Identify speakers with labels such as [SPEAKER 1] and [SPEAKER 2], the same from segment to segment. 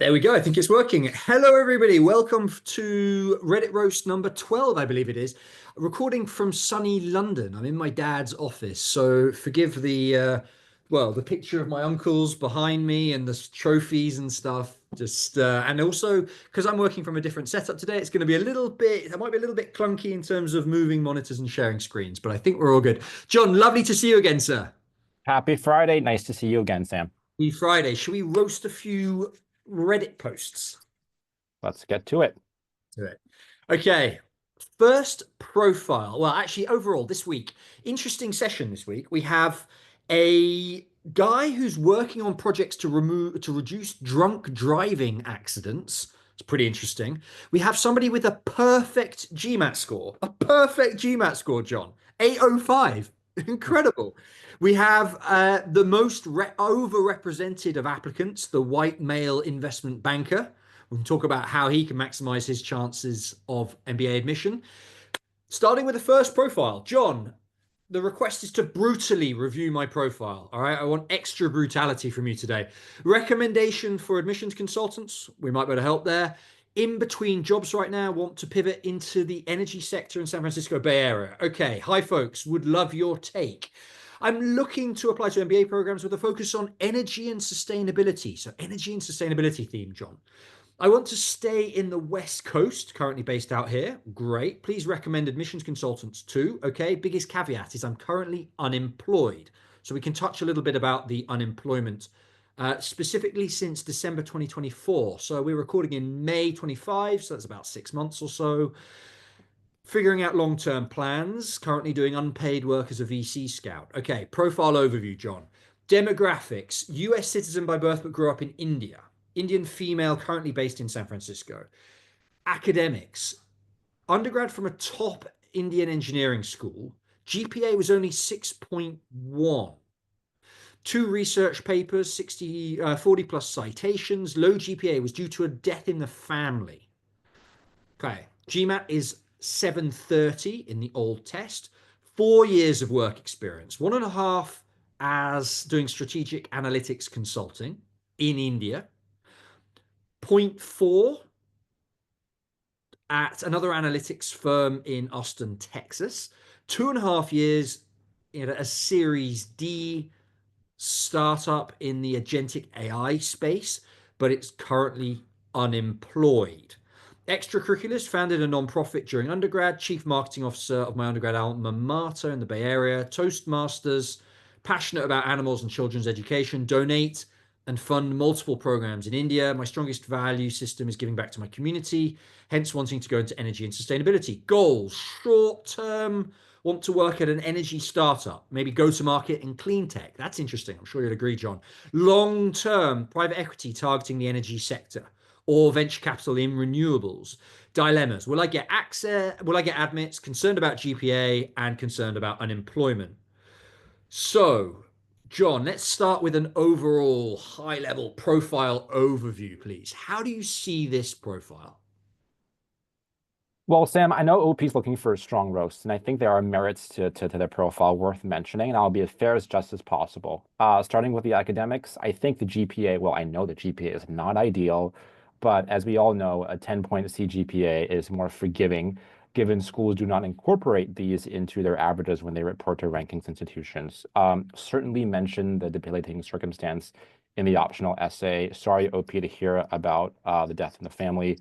[SPEAKER 1] There we go. I think it's working. Hello, everybody. Welcome to Reddit Roast number 12, I believe it is. Recording from sunny London. I'm in my dad's office, so forgive the picture of my uncles behind me and the trophies and stuff. And also because I'm working from a different setup today, it's going to be it might be a little bit clunky in terms of moving monitors and sharing screens, but I think we're all good. John, lovely to see you again, sir.
[SPEAKER 2] Happy Friday. Nice to see you again, Sam.
[SPEAKER 1] Happy Friday. Should we roast a few Reddit posts?
[SPEAKER 2] Let's get to it.
[SPEAKER 1] Do it. Okay. First profile. Well, actually, overall, this week, interesting session this week. We have a guy who's working on projects to reduce drunk driving accidents. It's pretty interesting. We have somebody with a perfect GMAT score. A perfect GMAT score, John. 805. Incredible. We have the most overrepresented of applicants, the white male investment banker. We can talk about how he can maximize his chances of MBA admission. Starting with the first profile, John, the request is to brutally review my profile. All right. I want extra brutality from you today. Recommendation for admissions consultants. We might be able to help there. In between jobs right now, want to pivot into the energy sector in San Francisco Bay Area. Okay. Hi, folks. Would love your take. I'm looking to apply to MBA programs with a focus on energy and sustainability. So, energy and sustainability theme, John. I want to stay in the West Coast, currently based out here. Great. Please recommend admissions consultants too. Okay. Biggest caveat is I'm currently unemployed. So we can touch a little bit about the unemployment, specifically since December 2024. So we're recording in May 25. So that's about 6 months or so. Figuring out long-term plans, currently doing unpaid work as a VC scout. Okay. Profile overview, John. Demographics, US citizen by birth, but grew up in India. Indian female, currently based in San Francisco. Academics, undergrad from a top Indian engineering school. GPA was only 6.1. 2 research papers, 40 plus citations. Low GPA was due to a death in the family. Okay. GMAT is 730 in the old test. 4 years of work experience. 1.5 as doing strategic analytics consulting in India. 0.4 at another analytics firm in Austin, Texas. 2.5 years in a Series D startup in the agentic AI space, but it's currently unemployed. Extracurriculars, founded a nonprofit during undergrad, chief marketing officer of my undergrad alma mater in the Bay Area, Toastmasters, passionate about animals and children's education, donate and fund multiple programs in India. My strongest value system is giving back to my community, hence wanting to go into energy and sustainability. Goals, short term, want to work at an energy startup, maybe go to market in clean tech. That's interesting. I'm sure you'll agree, John. Long term, private equity targeting the energy sector or venture capital in renewables. Dilemmas. Will I get access? Will I get admits? Concerned about GPA and concerned about unemployment. So, John, let's start with an overall high level profile overview, please. How do you see this profile?
[SPEAKER 2] Well, Sam, I know OP is looking for a strong roast, and I think there are merits to their profile worth mentioning, and I'll be as fair as just as possible. Starting with the academics, I think the GPA, well, I know the GPA is not ideal, but as we all know, a 10-point CGPA is more forgiving, given schools do not incorporate these into their averages when they report to rankings institutions. Certainly mention the debilitating circumstance in the optional essay. Sorry, OP, to hear about the death in the family.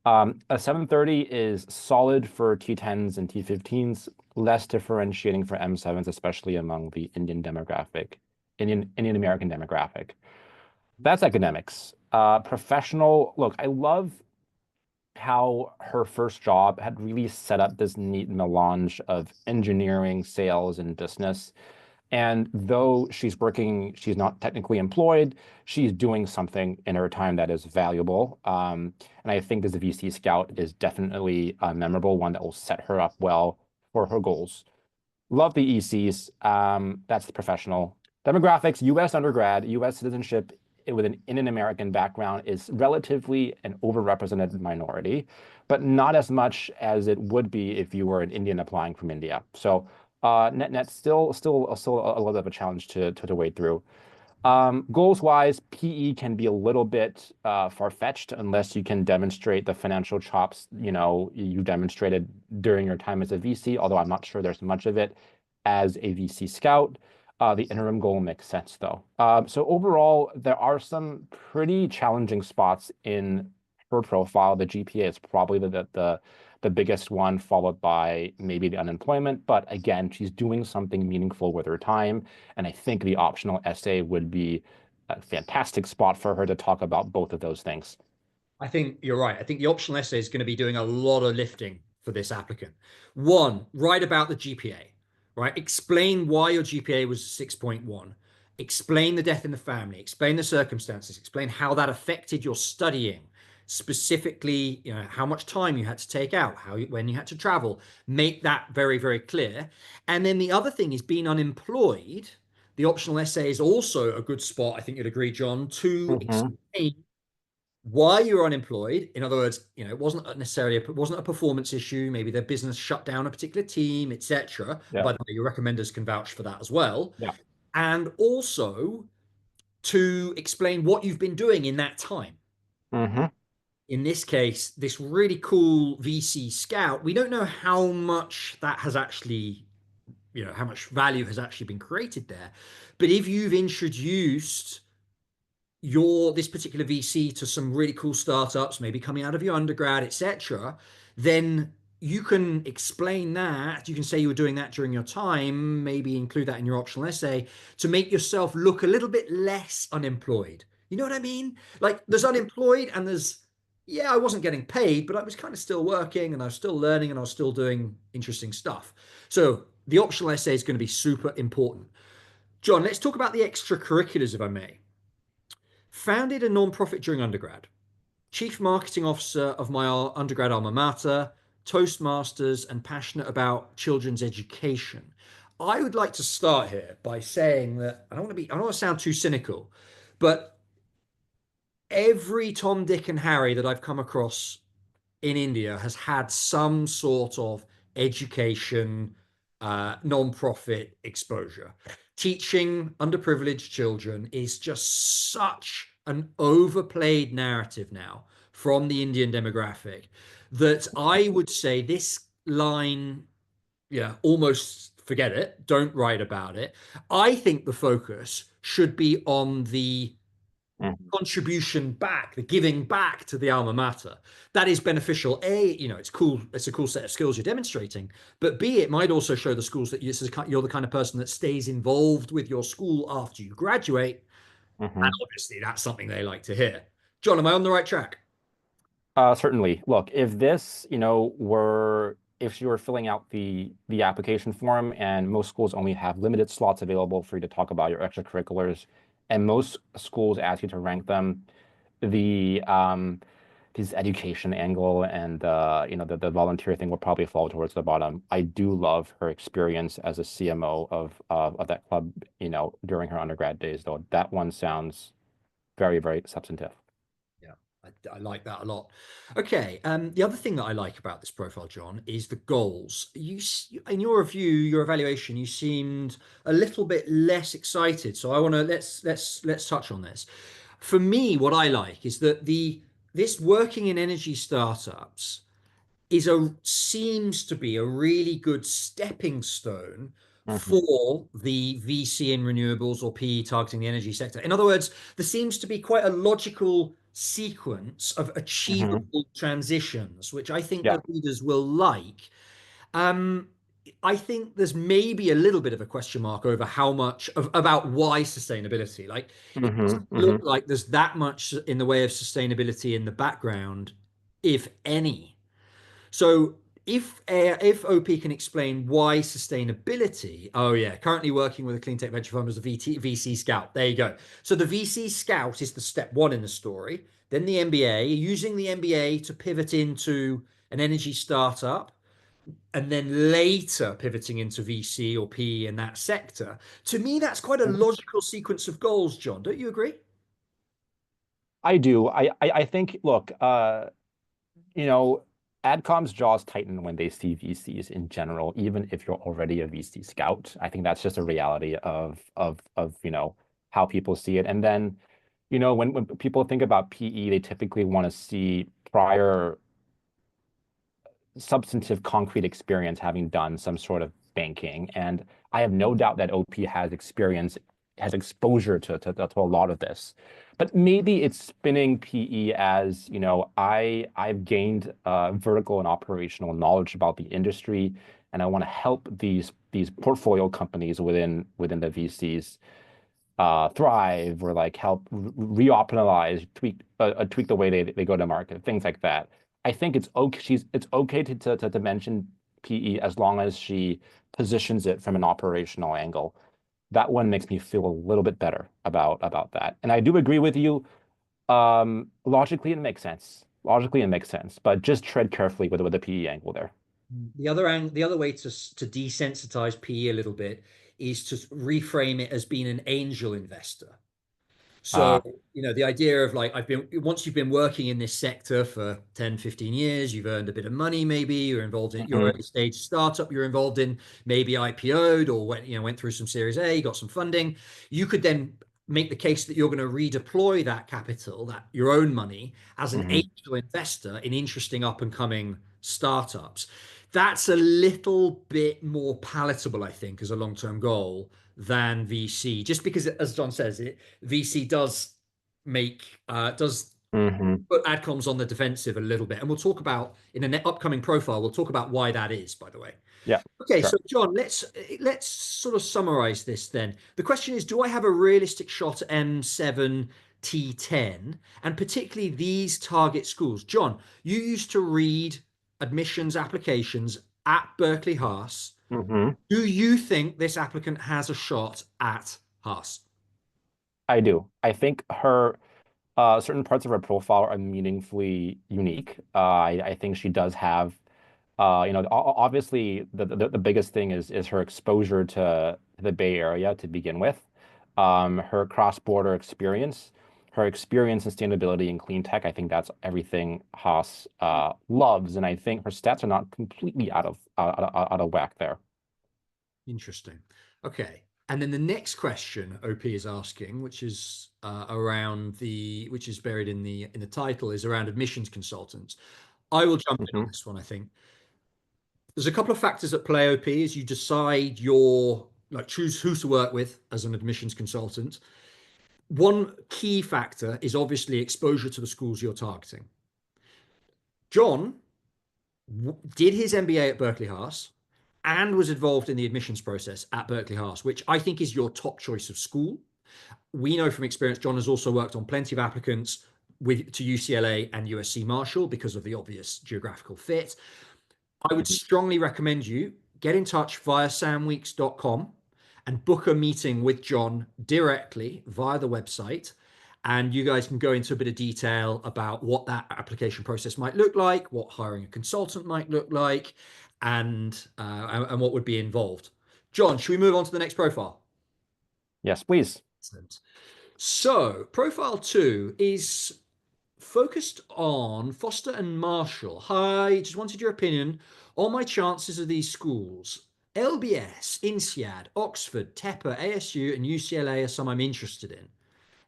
[SPEAKER 2] A 730 is solid for T10s and T15s, less differentiating for M7s, especially among the Indian American demographic. That's academics. Professional, look, I love how her first job had really set up this neat melange of engineering, sales, and business. And though she's not technically employed, she's doing something in her time that is valuable. And I think as a VC scout is definitely a memorable one that will set her up well for her goals. Love the ECs. That's the professional. Demographics, US undergrad, US citizenship with an Indian American background is relatively an overrepresented minority, but not as much as it would be if you were an Indian applying from India. So net still a little bit of a challenge to wade through. Goals wise, PE can be a little bit far-fetched unless you can demonstrate the financial chops, you demonstrated during your time as a VC, although I'm not sure there's much of it as a VC scout. The interim goal makes sense though. So overall, there are some pretty challenging spots in her profile. The GPA is probably the biggest one, followed by maybe the unemployment. But again, she's doing something meaningful with her time. And I think the optional essay would be a fantastic spot for her to talk about both of those things.
[SPEAKER 1] I think you're right. I think the optional essay is going to be doing a lot of lifting for this applicant. One, write about the GPA, right? Explain why your GPA was 6.1. Explain the death in the family. Explain the circumstances. Explain how that affected your studying. Specifically, how much time you had to take out, when you had to travel. Make that very, very clear. And then the other thing is being unemployed. The optional essay is also a good spot, I think you'd agree, John, to
[SPEAKER 2] Hmm.
[SPEAKER 1] explain why you're unemployed. In other words, it wasn't a performance issue. Maybe their business shut down a particular team, etc. And
[SPEAKER 2] Yeah.
[SPEAKER 1] by the way, your recommenders can vouch for that as well.
[SPEAKER 2] Yeah.
[SPEAKER 1] And also to explain what you've been doing in that time.
[SPEAKER 2] Hmm.
[SPEAKER 1] In this case, this really cool VC scout, we don't know how much that has actually, how much value has actually been created there. But if you've introduced this particular VC to some really cool startups, maybe coming out of your undergrad, etc., then you can explain that. You can say you were doing that during your time, maybe include that in your optional essay to make yourself look a little bit less unemployed. You know what I mean? Like there's unemployed and yeah, I wasn't getting paid, but I was kind of still working and I was still learning and I was still doing interesting stuff. So the optional essay is going to be super important. John, let's talk about the extracurriculars, if I may. Founded a non-profit during undergrad, chief marketing officer of my undergrad alma mater, Toastmasters, and passionate about children's education. I would like to start here by saying that I don't want to sound too cynical, but every Tom, Dick, and Harry that I've come across in India has had some sort of education, non-profit exposure. Teaching underprivileged children is just such an overplayed narrative now from the Indian demographic that I would say this line, yeah, almost forget it. Don't write about it. I think the focus should be on the contribution back, the giving back to the alma mater. That is beneficial. It's cool. It's a cool set of skills you're demonstrating. But B, it might also show the schools that you're the kind of person that stays involved with your school after you graduate. And
[SPEAKER 2] Hmm.
[SPEAKER 1] obviously, that's something they like to hear. John, am I on the right track?
[SPEAKER 2] Certainly. Look, if you were filling out the application form, and most schools only have limited slots available for you to talk about your extracurriculars, and most schools ask you to rank them, the this education angle and the volunteer thing will probably fall towards the bottom. I do love her experience as a CMO of that club, during her undergrad days, though. That one sounds very, very substantive.
[SPEAKER 1] Yeah, I like that a lot. Okay, the other thing that I like about this profile, John, is the goals. In your review, your evaluation, you seemed a little bit less excited. So I want to let's touch on this. For me, what I like is that the this working in energy startups seems to be a really good stepping stone
[SPEAKER 2] Hmm.
[SPEAKER 1] for the VC in renewables or PE targeting the energy sector. In other words, there seems to be quite a logical sequence of
[SPEAKER 2] Hmm.
[SPEAKER 1] achievable transitions, which I think
[SPEAKER 2] Yeah.
[SPEAKER 1] that readers will like. Um, I think there's maybe a little bit of a question mark over about why sustainability. Like it
[SPEAKER 2] Hmm.
[SPEAKER 1] doesn't look
[SPEAKER 2] Hmm.
[SPEAKER 1] like there's that much in the way of sustainability in the background, if any. So if OP can explain why sustainability, oh yeah, currently working with a clean tech venture fund as a VC scout. There you go. So the VC scout is the step one in the story. Then the MBA, using the MBA to pivot into an energy startup, and then later pivoting into VC or PE in that sector. To me, that's quite a logical sequence of goals, John. Don't you agree?
[SPEAKER 2] I do. I think, look, you know, AdCom's jaws tighten when they see VCs in general, even if you're already a VC scout. I think that's just a reality of how people see it. And then, when people think about PE, they typically want to see prior substantive concrete experience having done some sort of banking. And I have no doubt that OP has experience, has exposure to a lot of this. But maybe it's spinning PE as, I've gained vertical and operational knowledge about the industry, and I want to help these portfolio companies within the VCs thrive, or like help reoptimize, tweak the way they go to market, things like that. I think it's okay. It's okay to mention PE as long as she positions it from an operational angle. That one makes me feel a little bit better about that. And I do agree with you. Logically, it makes sense. Logically, it makes sense, but just tread carefully with the PE angle there.
[SPEAKER 1] The other way to desensitize PE a little bit is to reframe it as being an angel investor. So,
[SPEAKER 2] Uh,
[SPEAKER 1] the idea of like, once you've been working in this sector for 10, 15 years, you've earned a bit of money, maybe you're involved in your
[SPEAKER 2] mhm,
[SPEAKER 1] early stage startup, you're involved in, maybe IPO'd or went through some Series A, got some funding. You could then make the case that you're going to redeploy that capital, that your own money, as an
[SPEAKER 2] mhm,
[SPEAKER 1] angel investor in interesting up and coming startups. That's a little bit more palatable, I think, as a long-term goal than VC, just because, as John says, VC does
[SPEAKER 2] mhm.
[SPEAKER 1] put adcoms on the defensive a little bit, and we'll talk about in an upcoming profile. We'll talk about why that is, by the way.
[SPEAKER 2] Yeah,
[SPEAKER 1] Okay, so
[SPEAKER 2] sure.
[SPEAKER 1] John, let's sort of summarize this then. The question is, do I have a realistic shot at M7 T10, and particularly these target schools? John, you used to read admissions applications at Berkeley Haas.
[SPEAKER 2] Mhm.
[SPEAKER 1] Do you think this applicant has a shot at Haas?
[SPEAKER 2] I do. I think her certain parts of her profile are meaningfully unique. I think she does have, obviously the biggest thing is her exposure to the Bay Area to begin with, her cross-border experience, her experience in sustainability and clean tech. I think that's everything Haas loves, and I think her stats are not completely out of whack there.
[SPEAKER 1] Interesting. Okay. And then the next question OP is asking, which is which is buried in the title, is around admissions consultants. I will jump in on
[SPEAKER 2] Hmm.
[SPEAKER 1] this one, I think. There's a couple of factors at play, OP, as you decide your like choose who to work with as an admissions consultant. One key factor is obviously exposure to the schools you're targeting. John did his MBA at Berkeley Haas and was involved in the admissions process at Berkeley Haas, which I think is your top choice of school. We know from experience, John has also worked on plenty of applicants to UCLA and USC Marshall because of the obvious geographical fit. I would strongly recommend you get in touch via samweeks.com and book a meeting with John directly via the website. And you guys can go into a bit of detail about what that application process might look like, what hiring a consultant might look like, and what would be involved. John, should we move on to the next profile?
[SPEAKER 2] Yes, please.
[SPEAKER 1] Excellent. So, profile two is focused on Foster and Marshall. Hi, just wanted your opinion on my chances of these schools. LBS, INSEAD, Oxford, TEPA, ASU, and UCLA are some I'm interested in.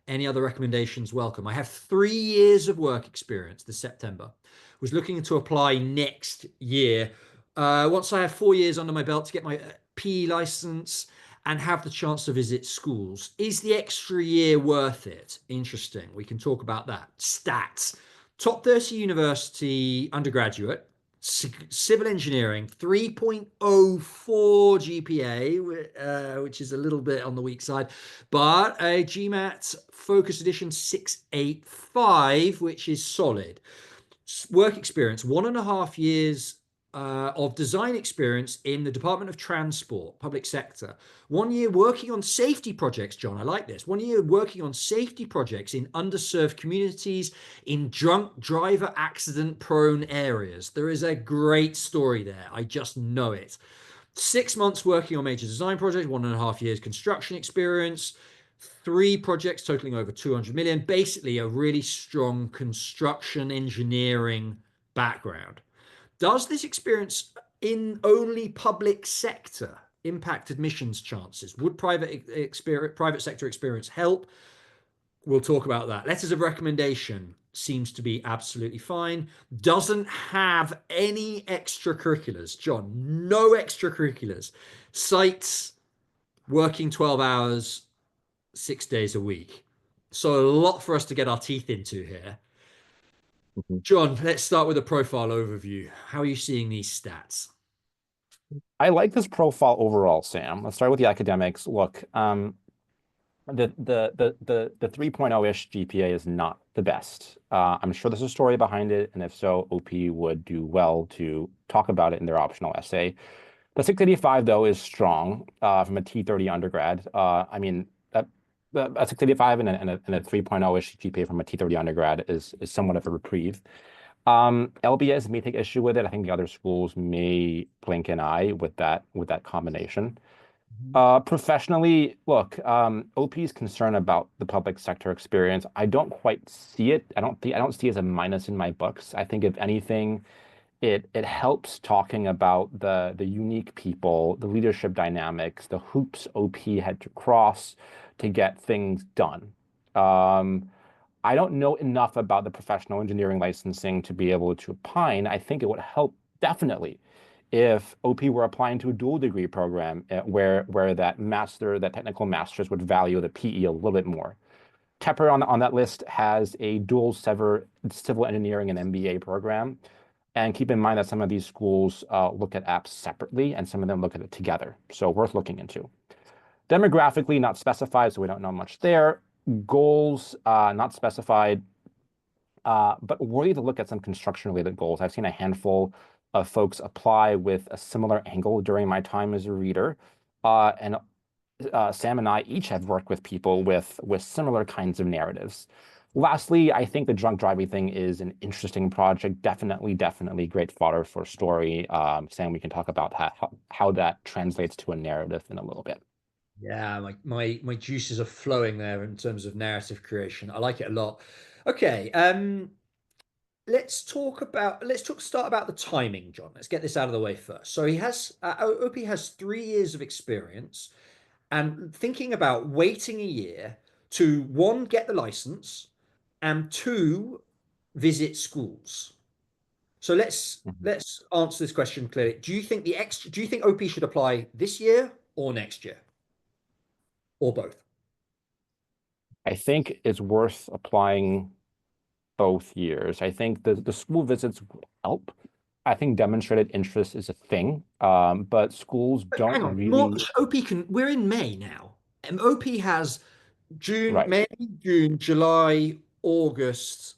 [SPEAKER 1] Any other recommendations? Welcome. I have 3 years of work experience this September. Was looking to apply next year. Once I have 4 years under my belt to get my PE license and have the chance to visit schools. Is the extra year worth it? Interesting. We can talk about that. Stats. Top 30 university undergraduate, civil engineering, 3.04 GPA, which is a little bit on the weak side, but a GMAT Focus Edition 685, which is solid. Work experience, 1.5 years of design experience in the Department of Transport, public sector. 1 year working on safety projects, John. I like this. 1 year working on safety projects in underserved communities in drunk driver accident prone areas. There is a great story there. I just know it. 6 months working on major design projects, 1.5 years construction experience, 3 projects totaling over 200 million. Basically, a really strong construction engineering background. Does this experience in only public sector impact admissions chances? Would private sector experience help? We'll talk about that. Letters of recommendation seems to be absolutely fine. Doesn't have any extracurriculars. John, no extracurriculars. Cites working 12 hours, 6 days a week. So a lot for us to get our teeth into here.
[SPEAKER 2] Mhm.
[SPEAKER 1] John, let's start with a profile overview. How are you seeing these stats?
[SPEAKER 2] I like this profile overall, Sam. Let's start with the academics. Look, the 3.0-ish GPA is not the best. I'm sure there's a story behind it, and if so, OP would do well to talk about it in their optional essay. The 685, though, is strong from a T30 undergrad. I mean, a 685 and a 3.0-ish GPA from a T30 undergrad is somewhat of a reprieve. LBS may take issue with it. I think the other schools may blink an eye with that combination. Professionally, look, OP's concern about the public sector experience, I don't quite see it. I don't see it as a minus in my books. I think if anything, it helps talking about the unique people, the leadership dynamics, the hoops OP had to cross to get things done. I don't know enough about the professional engineering licensing to be able to opine. I think it would help definitely if OP were applying to a dual degree program where that technical master's would value the PE a little bit more. Tepper on that list has a dual civil engineering and MBA program. And keep in mind that some of these schools look at apps separately and some of them look at it together. So worth looking into. Demographically, not specified, so we don't know much there. Goals, not specified, but worthy to look at some construction-related goals. I've seen a handful of folks apply with a similar angle during my time as a reader. And Sam and I each have worked with people with similar kinds of narratives. Lastly, I think the drunk driving thing is an interesting project. Definitely great fodder for story. Sam, we can talk about how that translates to a narrative in a little bit.
[SPEAKER 1] Yeah, my juices are flowing there in terms of narrative creation. I like it a lot. Okay, start about the timing, John. Let's get this out of the way first. So he has OP has 3 years of experience, and thinking about waiting a year to one, get the license, and two, visit schools. So let's
[SPEAKER 2] Mhm.
[SPEAKER 1] let's answer this question clearly. Do you think OP should apply this year or next year or both?
[SPEAKER 2] I think it's worth applying both years. I think the school visits will help. I think demonstrated interest is a thing, but schools
[SPEAKER 1] But
[SPEAKER 2] don't
[SPEAKER 1] hang on,
[SPEAKER 2] really.
[SPEAKER 1] OP can. We're in May now. And OP has June,
[SPEAKER 2] Right.
[SPEAKER 1] May, June, July, August.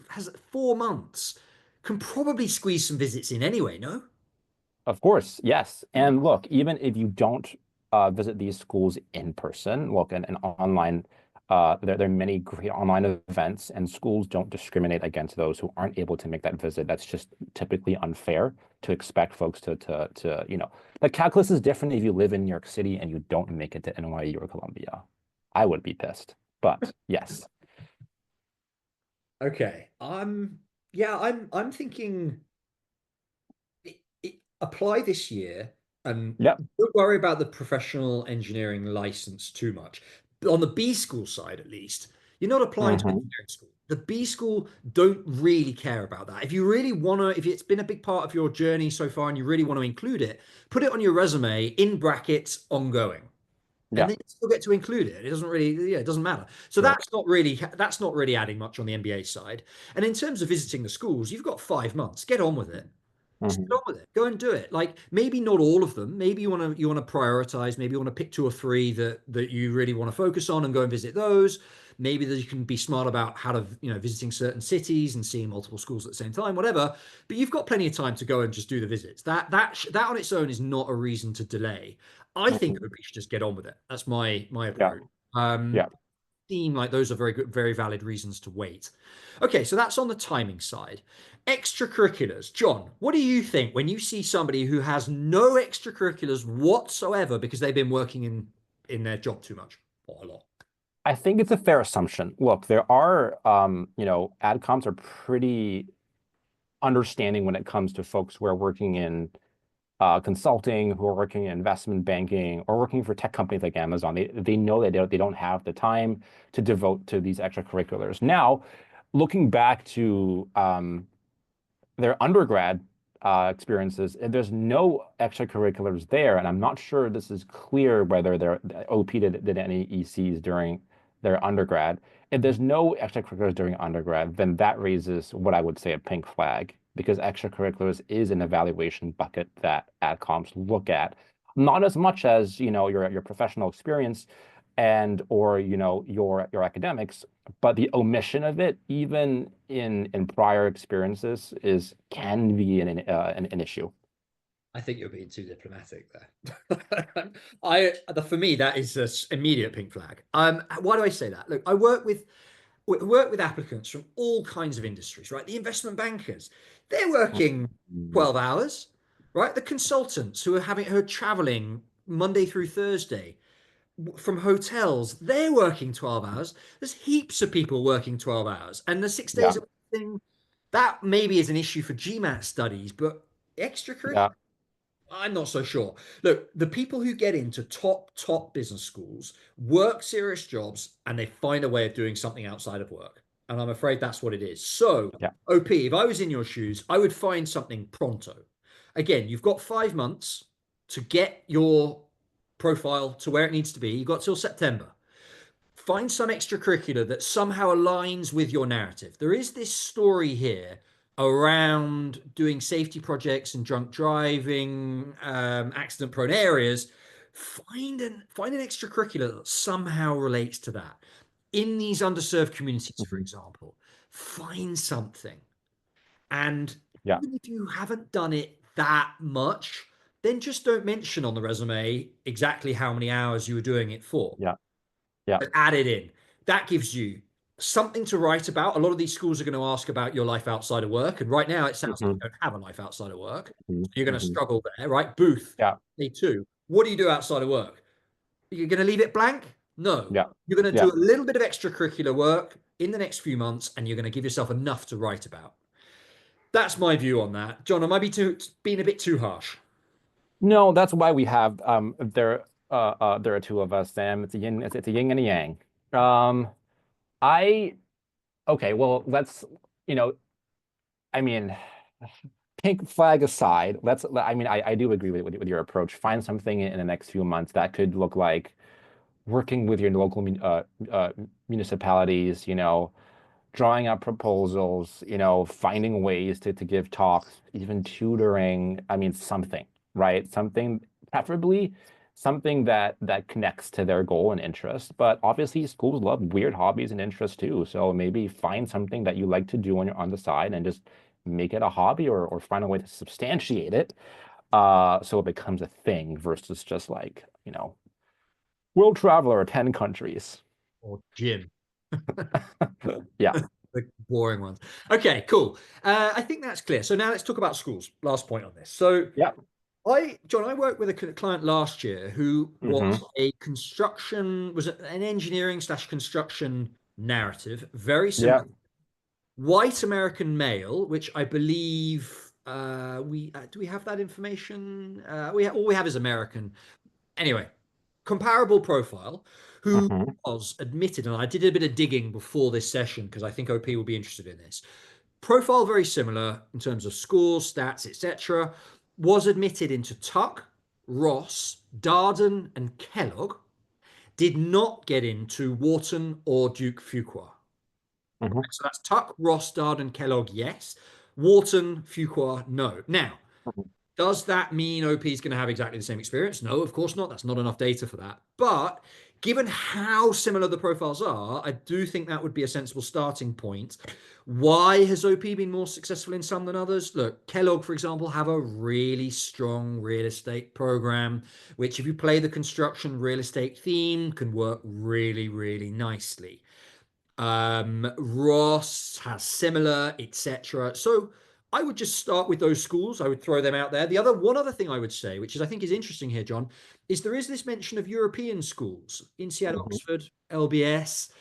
[SPEAKER 1] Has 4 months. Can probably squeeze some visits in anyway. No.
[SPEAKER 2] Of course, yes. And look, even if you don't visit these schools in person, look, and online, there are many great online events, and schools don't discriminate against those who aren't able to make that visit. That's just typically unfair to expect folks to. The calculus is different if you live in New York City and you don't make it to NYU or Columbia. I would be pissed. But yes.
[SPEAKER 1] Okay. Yeah, I'm thinking apply this year and
[SPEAKER 2] Yep.
[SPEAKER 1] don't worry about the professional engineering license too much. But on the B school side, at least, you're not applying to
[SPEAKER 2] Hmm.
[SPEAKER 1] engineering school. The B school don't really care about that. If you really want to, if it's been a big part of your journey so far and you really want to include it, put it on your resume in brackets ongoing. And
[SPEAKER 2] Yeah.
[SPEAKER 1] then you still get to include it. It doesn't really, yeah, it doesn't matter. So
[SPEAKER 2] Right.
[SPEAKER 1] that's not really adding much on the MBA side. And in terms of visiting the schools, you've got 5 months. Get on with it. Just get
[SPEAKER 2] Hmm.
[SPEAKER 1] on with it. Go and do it. Like maybe not all of them. Maybe you want to prioritize. Maybe you want to pick two or three that you really want to focus on and go and visit those. Maybe that you can be smart about how to visiting certain cities and seeing multiple schools at the same time. Whatever. But you've got plenty of time to go and just do the visits. That on its own is not a reason to delay. I think
[SPEAKER 2] Hmm.
[SPEAKER 1] we should just get on with it. That's my
[SPEAKER 2] Yeah.
[SPEAKER 1] approach. Um,
[SPEAKER 2] Yeah.
[SPEAKER 1] seem like those are very good, very valid reasons to wait. Okay, so that's on the timing side. Extracurriculars. John, what do you think when you see somebody who has no extracurriculars whatsoever because they've been working in their job too much or a lot?
[SPEAKER 2] I think it's a fair assumption. Look, there are, adcoms are pretty understanding when it comes to folks who are working in consulting, who are working in investment banking, or working for tech companies like Amazon. They know that they don't have the time to devote to these extracurriculars. Now, looking back to their undergrad experiences, and there's no extracurriculars there, and I'm not sure this is clear whether their OP did any ECs during their undergrad. If there's no extracurriculars during undergrad, then that raises what I would say a pink flag, because extracurriculars is an evaluation bucket that adcoms look at, not as much as your professional experience and or your academics, but the omission of it, even in prior experiences, is can be an issue.
[SPEAKER 1] I think you're being too diplomatic there. For me, that is an immediate pink flag. Why do I say that? Look, I work with applicants from all kinds of industries, right? The investment bankers, they're working
[SPEAKER 2] Mhm.
[SPEAKER 1] 12 hours, right? The consultants who are traveling Monday through Thursday from hotels, they're working 12 hours. There's heaps of people working 12 hours. And the 6 days
[SPEAKER 2] Yeah,
[SPEAKER 1] a week thing, that maybe is an issue for GMAT studies, but extracurricular,
[SPEAKER 2] yeah,
[SPEAKER 1] I'm not so sure. Look, the people who get into top business schools work serious jobs and they find a way of doing something outside of work. And I'm afraid that's what it is. So,
[SPEAKER 2] yeah.
[SPEAKER 1] OP, if I was in your shoes, I would find something pronto. Again, you've got 5 months to get your profile to where it needs to be. You've got till September. Find some extracurricular that somehow aligns with your narrative. There is this story here around doing safety projects and drunk driving, accident prone areas. Find an extracurricular that somehow relates to that. In these underserved communities, for
[SPEAKER 2] Mhm.
[SPEAKER 1] example, find something. And
[SPEAKER 2] Yeah,
[SPEAKER 1] even if you haven't done it that much, then just don't mention on the resume exactly how many hours you were doing it for,
[SPEAKER 2] yeah, yeah.
[SPEAKER 1] but add it in. That gives you something to write about. A lot of these schools are going to ask about your life outside of work. And right now, it sounds like
[SPEAKER 2] Hmm.
[SPEAKER 1] you don't have a life outside of work.
[SPEAKER 2] Hmm.
[SPEAKER 1] So you're going to
[SPEAKER 2] Hmm.
[SPEAKER 1] struggle there, right? Booth,
[SPEAKER 2] Yeah,
[SPEAKER 1] me too. What do you do outside of work? You're going to leave it blank? No.
[SPEAKER 2] yeah.
[SPEAKER 1] You're going to
[SPEAKER 2] Yeah.
[SPEAKER 1] do a little bit of extracurricular work in the next few months, and you're going to give yourself enough to write about. That's my view on that. John, I might be being a bit too harsh.
[SPEAKER 2] No, that's why we have there are two of us, Sam. It's a yin and a yang. Um, I okay, well, you know, I mean, pink flag aside, I mean, I do agree with your approach. Find something in the next few months that could look like working with your local municipalities, drawing up proposals, finding ways to give talks, even tutoring. I mean, something, right? Something, preferably something that connects to their goal and interest. But obviously, schools love weird hobbies and interests too. So maybe find something that you like to do on the side and just make it a hobby, or find a way to substantiate it, so it becomes a thing versus just like, world traveler, 10 countries.
[SPEAKER 1] Or Jim.
[SPEAKER 2] Yeah.
[SPEAKER 1] The boring ones. Okay, cool. I think that's clear. So now let's talk about schools. Last point on this. So
[SPEAKER 2] Yeah.
[SPEAKER 1] John, I worked with a client last year who
[SPEAKER 2] Hmm.
[SPEAKER 1] was an engineering slash construction narrative, very similar.
[SPEAKER 2] Yeah.
[SPEAKER 1] White American male, which I believe we do we have that information? All we have is American. Anyway, comparable profile, who
[SPEAKER 2] Hmm.
[SPEAKER 1] was admitted, and I did a bit of digging before this session because I think OP will be interested in this. Profile very similar in terms of scores, stats, etc. Was admitted into Tuck, Ross, Darden, and Kellogg. Did not get into Wharton or Duke Fuqua.
[SPEAKER 2] Hmm.
[SPEAKER 1] So that's Tuck, Ross, Darden, Kellogg, yes. Wharton, Fuqua, no. Now, does that mean OP is going to have exactly the same experience? No, of course not. That's not enough data for that. But given how similar the profiles are, I do think that would be a sensible starting point. Why has OP been more successful in some than others? Look, Kellogg, for example, have a really strong real estate program, which, if you play the construction real estate theme, can work really, really nicely. Ross has similar, etc. So I would just start with those schools. I would throw them out there. One other thing I would say, which is I think is interesting here, John, is there is this mention of European schools, INSEAD,
[SPEAKER 2] Hmm.
[SPEAKER 1] Oxford, LBS.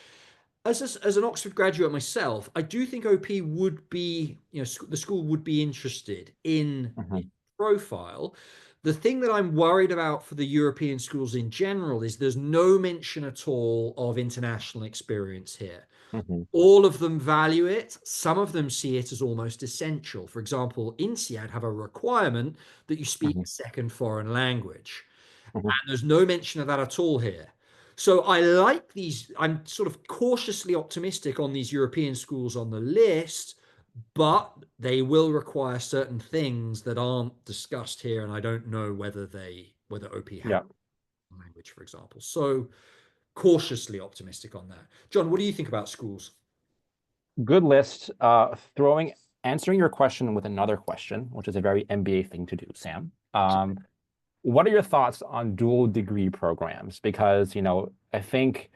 [SPEAKER 1] As an Oxford graduate myself, I do think OP would be, the school would be interested in
[SPEAKER 2] Hmm.
[SPEAKER 1] profile. The thing that I'm worried about for the European schools in general is there's no mention at all of international experience here.
[SPEAKER 2] Hmm.
[SPEAKER 1] All of them value it. Some of them see it as almost essential. For example, INSEAD have a requirement that you speak
[SPEAKER 2] Hmm.
[SPEAKER 1] a second foreign language.
[SPEAKER 2] Hmm.
[SPEAKER 1] And there's no mention of that at all here. So I like these, I'm sort of cautiously optimistic on these European schools on the list, but they will require certain things that aren't discussed here. And I don't know whether OP have
[SPEAKER 2] Yeah.
[SPEAKER 1] language, for example. So cautiously optimistic on that. John, what do you think about schools?
[SPEAKER 2] Good list. Answering your question with another question, which is a very MBA thing to do, Sam. What are your thoughts on dual degree programs? Because, I think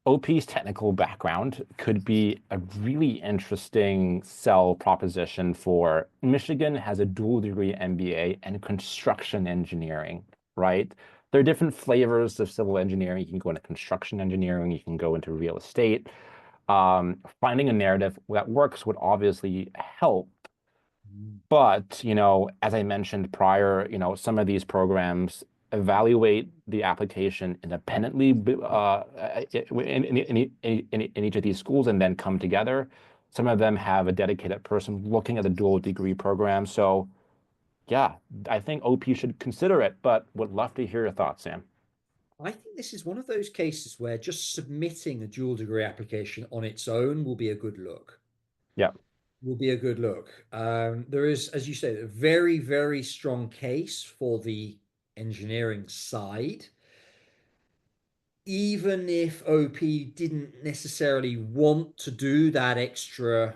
[SPEAKER 2] OP's technical background could be a really interesting sell proposition for Michigan has a dual degree MBA and construction engineering, right? There are different flavors of civil engineering. You can go into construction engineering, you can go into real estate. Finding a narrative that works would obviously help. But, as I mentioned prior, some of these programs evaluate the application independently in each of these schools and then come together. Some of them have a dedicated person looking at the dual degree program. So, yeah, I think OP should consider it, but would love to hear your thoughts, Sam.
[SPEAKER 1] I think this is one of those cases where just submitting a dual degree application on its own will be a good look.
[SPEAKER 2] Yeah.
[SPEAKER 1] Will be a good look. There is, as you say, a very, very strong case for the engineering side. Even if OP didn't necessarily want to do that extra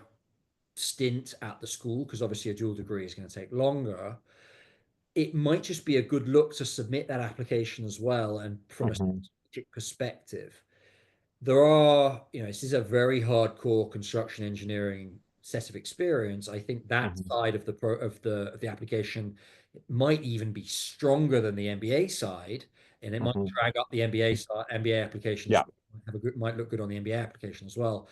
[SPEAKER 1] stint at the school, because obviously a dual degree is going to take longer, it might just be a good look to submit that application as well. And from a
[SPEAKER 2] Hmm.
[SPEAKER 1] strategic perspective, there are, this is a very hardcore construction engineering set of experience. I think that
[SPEAKER 2] Hmm.
[SPEAKER 1] side of the application might even be stronger than the MBA side, and it might
[SPEAKER 2] Hmm.
[SPEAKER 1] drag up the MBA side, MBA application as
[SPEAKER 2] Yeah.
[SPEAKER 1] well. Might look good on the MBA application as well.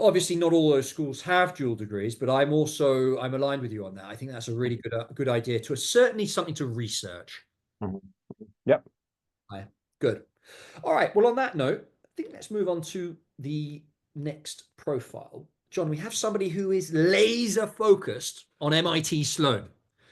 [SPEAKER 1] Obviously, not all those schools have dual degrees, but I'm aligned with you on that. I think that's a really good idea to certainly something to research.
[SPEAKER 2] Hmm. Yep.
[SPEAKER 1] Right. Good. All right. Well, on that note, I think let's move on to the next profile. John, we have somebody who is laser focused on MIT Sloan.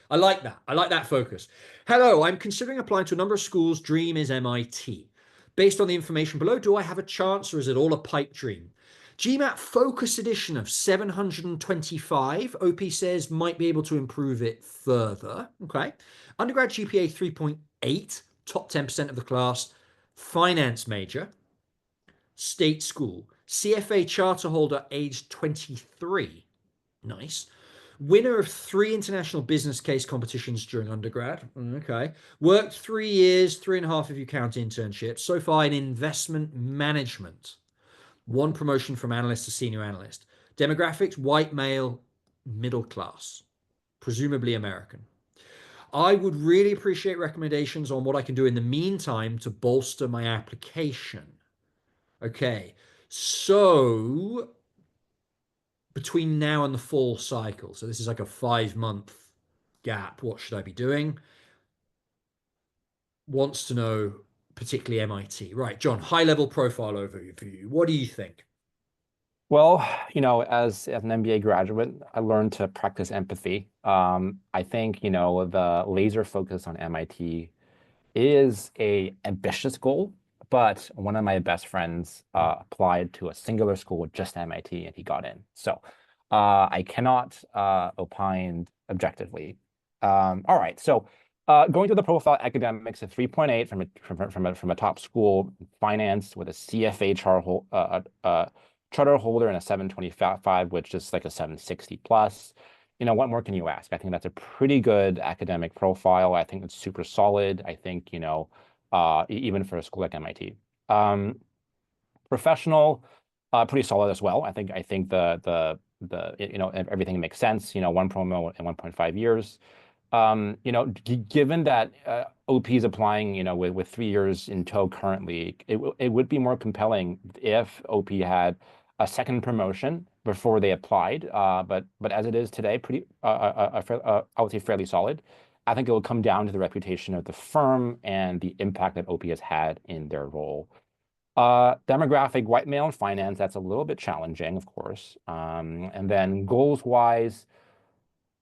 [SPEAKER 1] I like that. I like that focus. Hello, I'm considering applying to a number of schools. Dream is MIT. Based on the information below, do I have a chance or is it all a pipe dream? GMAT Focus Edition of 725. OP says might be able to improve it further. Okay. Undergrad GPA 3.8, top 10% of the class, finance major, state school, CFA charter holder, aged 23. Nice. Winner of 3 international business case competitions during undergrad. Okay. Worked 3 years, 3.5 if you count internships. So far in investment management. One promotion from analyst to senior analyst. Demographics, white male, middle class, presumably American. I would really appreciate recommendations on what I can do in the meantime to bolster my application. Okay, so between now and the fall cycle, so this is like a 5 month gap, what should I be doing? Wants to know, particularly MIT. Right, John, high level profile overview for you. What do you think?
[SPEAKER 2] Well, as an MBA graduate, I learned to practice empathy. I think, the laser focus on MIT is a ambitious goal, but one of my best friends applied to a singular school with just MIT and he got in. So I cannot opine objectively. All right, so going through the profile academics, a 3.8 from a top school, finance with a CFA charter holder and a 725, which is like a 760 plus. What more can you ask? I think that's a pretty good academic profile. I think it's super solid. I think, even for a school like MIT. Professional, pretty solid as well. I think everything makes sense. 1 promo in 1.5 years. Given that OP is applying, with 3 years in tow currently, it would be more compelling if OP had a second promotion before they applied. But as it is today, pretty I would say fairly solid. I think it will come down to the reputation of the firm and the impact that OP has had in their role. Demographic, white male in finance, that's a little bit challenging, of course. And then goals wise,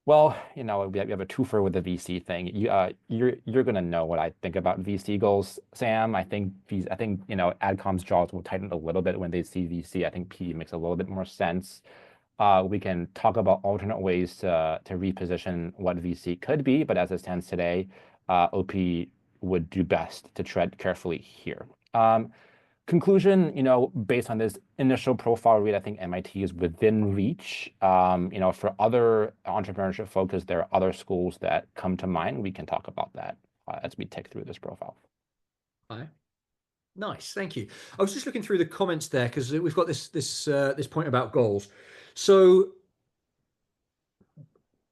[SPEAKER 2] well, we have a twofer with the VC thing. You're gonna know what I think about VC goals, Sam. I think AdCom's jaws will tighten a little bit when they see VC. I think PE makes a little bit more sense. We can talk about alternate ways to reposition what VC could be, but as it stands today, OP would do best to tread carefully here. Conclusion, based on this initial profile read, I think MIT is within reach. For other entrepreneurship focus, there are other schools that come to mind. We can talk about that as we tick through this profile.
[SPEAKER 1] Hi. Nice, thank you. I was just looking through the comments there because we've got this point about goals. So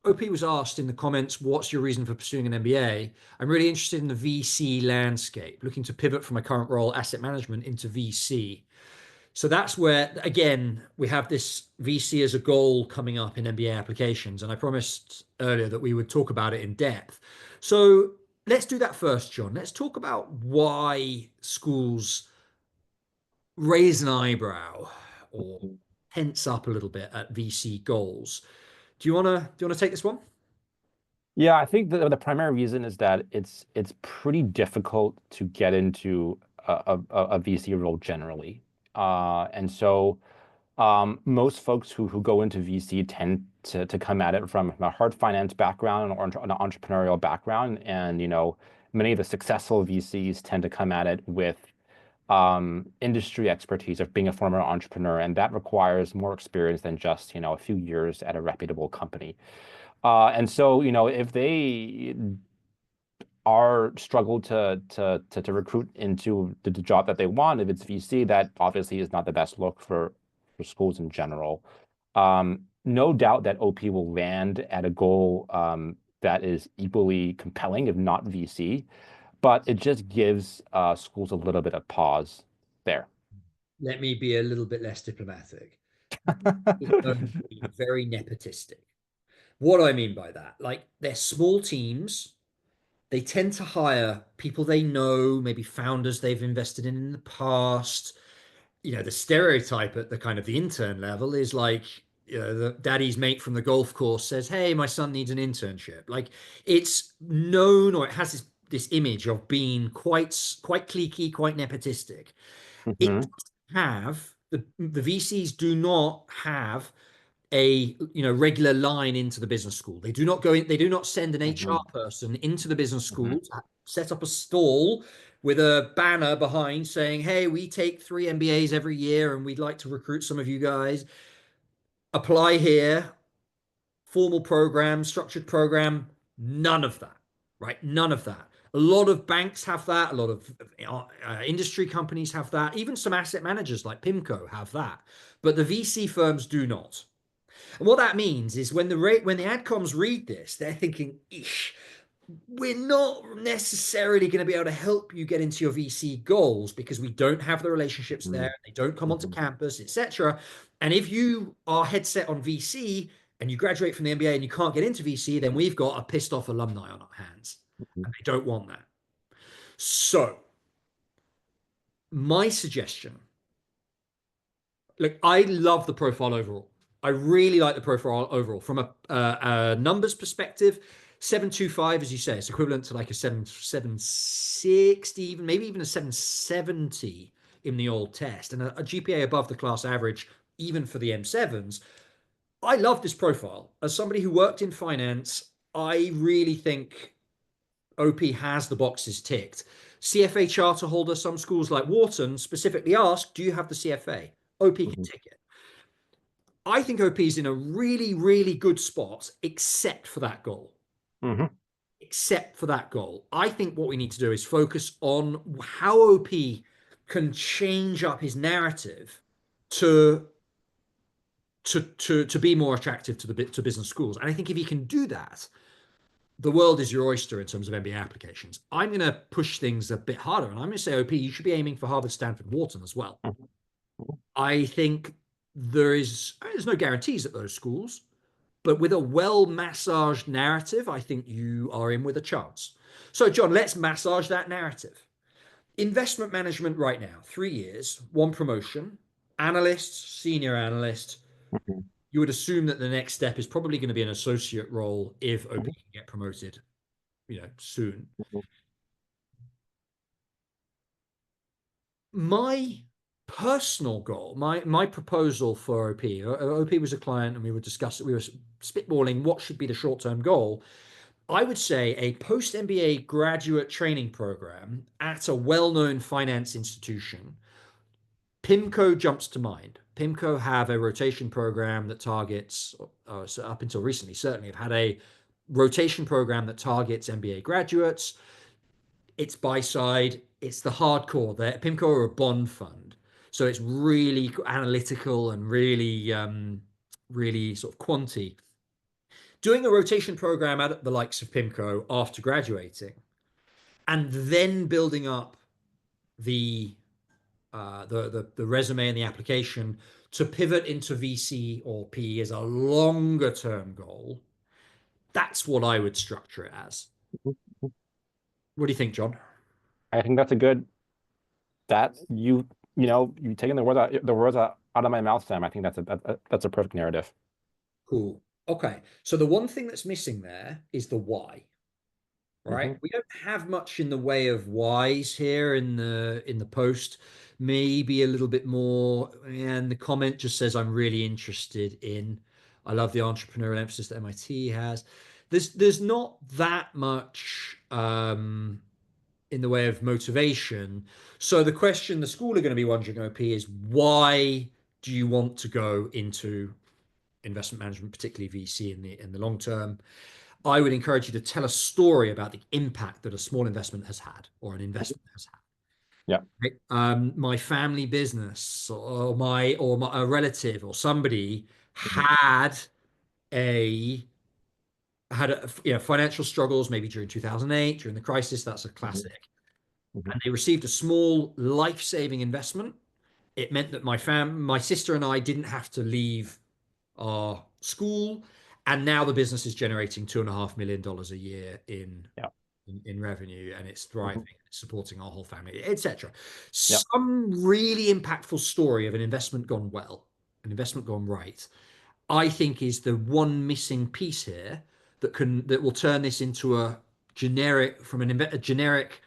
[SPEAKER 1] OP was asked in the comments, what's your reason for pursuing an MBA? I'm really interested in the VC landscape, looking to pivot from my current role, asset management, into VC. So that's where, again, we have this VC as a goal coming up in MBA applications. And I promised earlier that we would talk about it in depth. So let's do that first, John. Let's talk about why schools raise an eyebrow or tense up a little bit at VC goals. Do you wanna take this one?
[SPEAKER 2] Yeah, I think the primary reason is that it's pretty difficult to get into a VC role generally. And so most folks who go into VC tend to come at it from a hard finance background or an entrepreneurial background. And, many of the successful VCs tend to come at it with industry expertise of being a former entrepreneur. And that requires more experience than just, a few years at a reputable company. And so, if they are struggled to recruit into the job that they want, if it's VC, that obviously is not the best look for schools in general. No doubt that OP will land at a goal that is equally compelling, if not VC, but it just gives schools a little bit of pause there.
[SPEAKER 1] Let me be a little bit less diplomatic. It's going to be very nepotistic. What do I mean by that? Like they're small teams. They tend to hire people they know, maybe founders they've invested in the past. The stereotype at the kind of the intern level is like, the daddy's mate from the golf course says, "Hey, my son needs an internship." Like it's known, or it has this image of being quite cliquey, quite nepotistic. It
[SPEAKER 2] Mhm,
[SPEAKER 1] have the VCs do not have a regular line into the business school. They do not go in, they do not send an HR
[SPEAKER 2] mhm,
[SPEAKER 1] person into the business
[SPEAKER 2] mhm,
[SPEAKER 1] school to set up a stall with a banner behind saying, "Hey, we take 3 MBAs every year and we'd like to recruit some of you guys. Apply here." Formal program, structured program, none of that, right? None of that. A lot of banks have that. A lot of industry companies have that. Even some asset managers like PIMCO have that. But the VC firms do not. And what that means is when the adcoms read this, they're thinking, "Ish, we're not necessarily going to be able to help you get into your VC goals because we don't have the relationships there.
[SPEAKER 2] mhm,
[SPEAKER 1] They don't come onto
[SPEAKER 2] mhm,
[SPEAKER 1] campus, etc. And if you are head set on VC and you graduate from the MBA and you can't get into VC, then we've got a pissed off alumni on our hands,
[SPEAKER 2] mhm,
[SPEAKER 1] and they don't want that. So my suggestion, look, I love the profile overall. I really like the profile overall from a numbers perspective. 725, as you say, it's equivalent to like a 760, even maybe even a 770 in the old test, and a GPA above the class average, even for the M7s. I love this profile. As somebody who worked in finance, I really think OP has the boxes ticked. CFA charter holder, some schools like Wharton specifically ask, "Do you have the CFA?" OP can
[SPEAKER 2] mhm,
[SPEAKER 1] tick it. I think OP is in a really, really good spot, except for that goal.
[SPEAKER 2] mhm,
[SPEAKER 1] Except for that goal. I think what we need to do is focus on how OP can change up his narrative to to be more attractive to business schools. And I think if he can do that, the world is your oyster in terms of MBA applications. I'm going to push things a bit harder, and I'm going to say, OP, you should be aiming for Harvard, Stanford, Wharton as well.
[SPEAKER 2] mhm,
[SPEAKER 1] I think there's no guarantees at those schools, But with a well-massaged narrative, I think you are in with a chance. So, John, let's massage that narrative. Investment management right now, 3 years, one promotion, analyst, senior analyst.
[SPEAKER 2] Mhm.
[SPEAKER 1] You would assume that the next step is probably going to be an associate role if OP
[SPEAKER 2] Mhm.
[SPEAKER 1] can get promoted, soon.
[SPEAKER 2] Mhm.
[SPEAKER 1] My personal goal, my proposal for OP, OP was a client and we were discussing, we were spitballing what should be the short-term goal. I would say a post MBA graduate training program at a well-known finance institution. PIMCO jumps to mind. PIMCO have a rotation program that targets, so up until recently, certainly have had a rotation program that targets MBA graduates. It's buy side, it's the hardcore. PIMCO are a bond fund, so it's really analytical and really sort of quanty. Doing a rotation program at the likes of PIMCO after graduating, and then building up the the resume and the application to pivot into VC or PE as a longer term goal. That's what I would structure it as.
[SPEAKER 2] Mhm.
[SPEAKER 1] What do you think, John?
[SPEAKER 2] I think that's a good that you taking the words out of my mouth, Sam. I think that's a perfect narrative.
[SPEAKER 1] Cool. Okay. So the one thing that's missing there is the why, right?
[SPEAKER 2] Hmm.
[SPEAKER 1] We don't have much in the way of whys here in the post. Maybe a little bit more. And the comment just says, I'm really interested in. I love the entrepreneurial emphasis that MIT has. There's not that much in the way of motivation. So the question the school are going to be wondering, OP, is why do you want to go into investment management, particularly VC in the long term? I would encourage you to tell a story about the impact that a small investment has had or an investment has had.
[SPEAKER 2] Yeah.
[SPEAKER 1] Right? My family business or a relative or somebody
[SPEAKER 2] Hmm.
[SPEAKER 1] had a financial struggles maybe during 2008 during the crisis. That's a
[SPEAKER 2] Hmm.
[SPEAKER 1] classic.
[SPEAKER 2] Hmm.
[SPEAKER 1] And they received a small life-saving investment. It meant that my sister and I didn't have to leave our school, and now the business is generating $2.5 million a year
[SPEAKER 2] Yeah.
[SPEAKER 1] in revenue, and it's thriving,
[SPEAKER 2] Hmm.
[SPEAKER 1] it's supporting our whole family, etc.
[SPEAKER 2] Yeah.
[SPEAKER 1] Some really impactful story of an investment gone well, an investment gone right, I think is the one missing piece here that will turn this into a generic a generic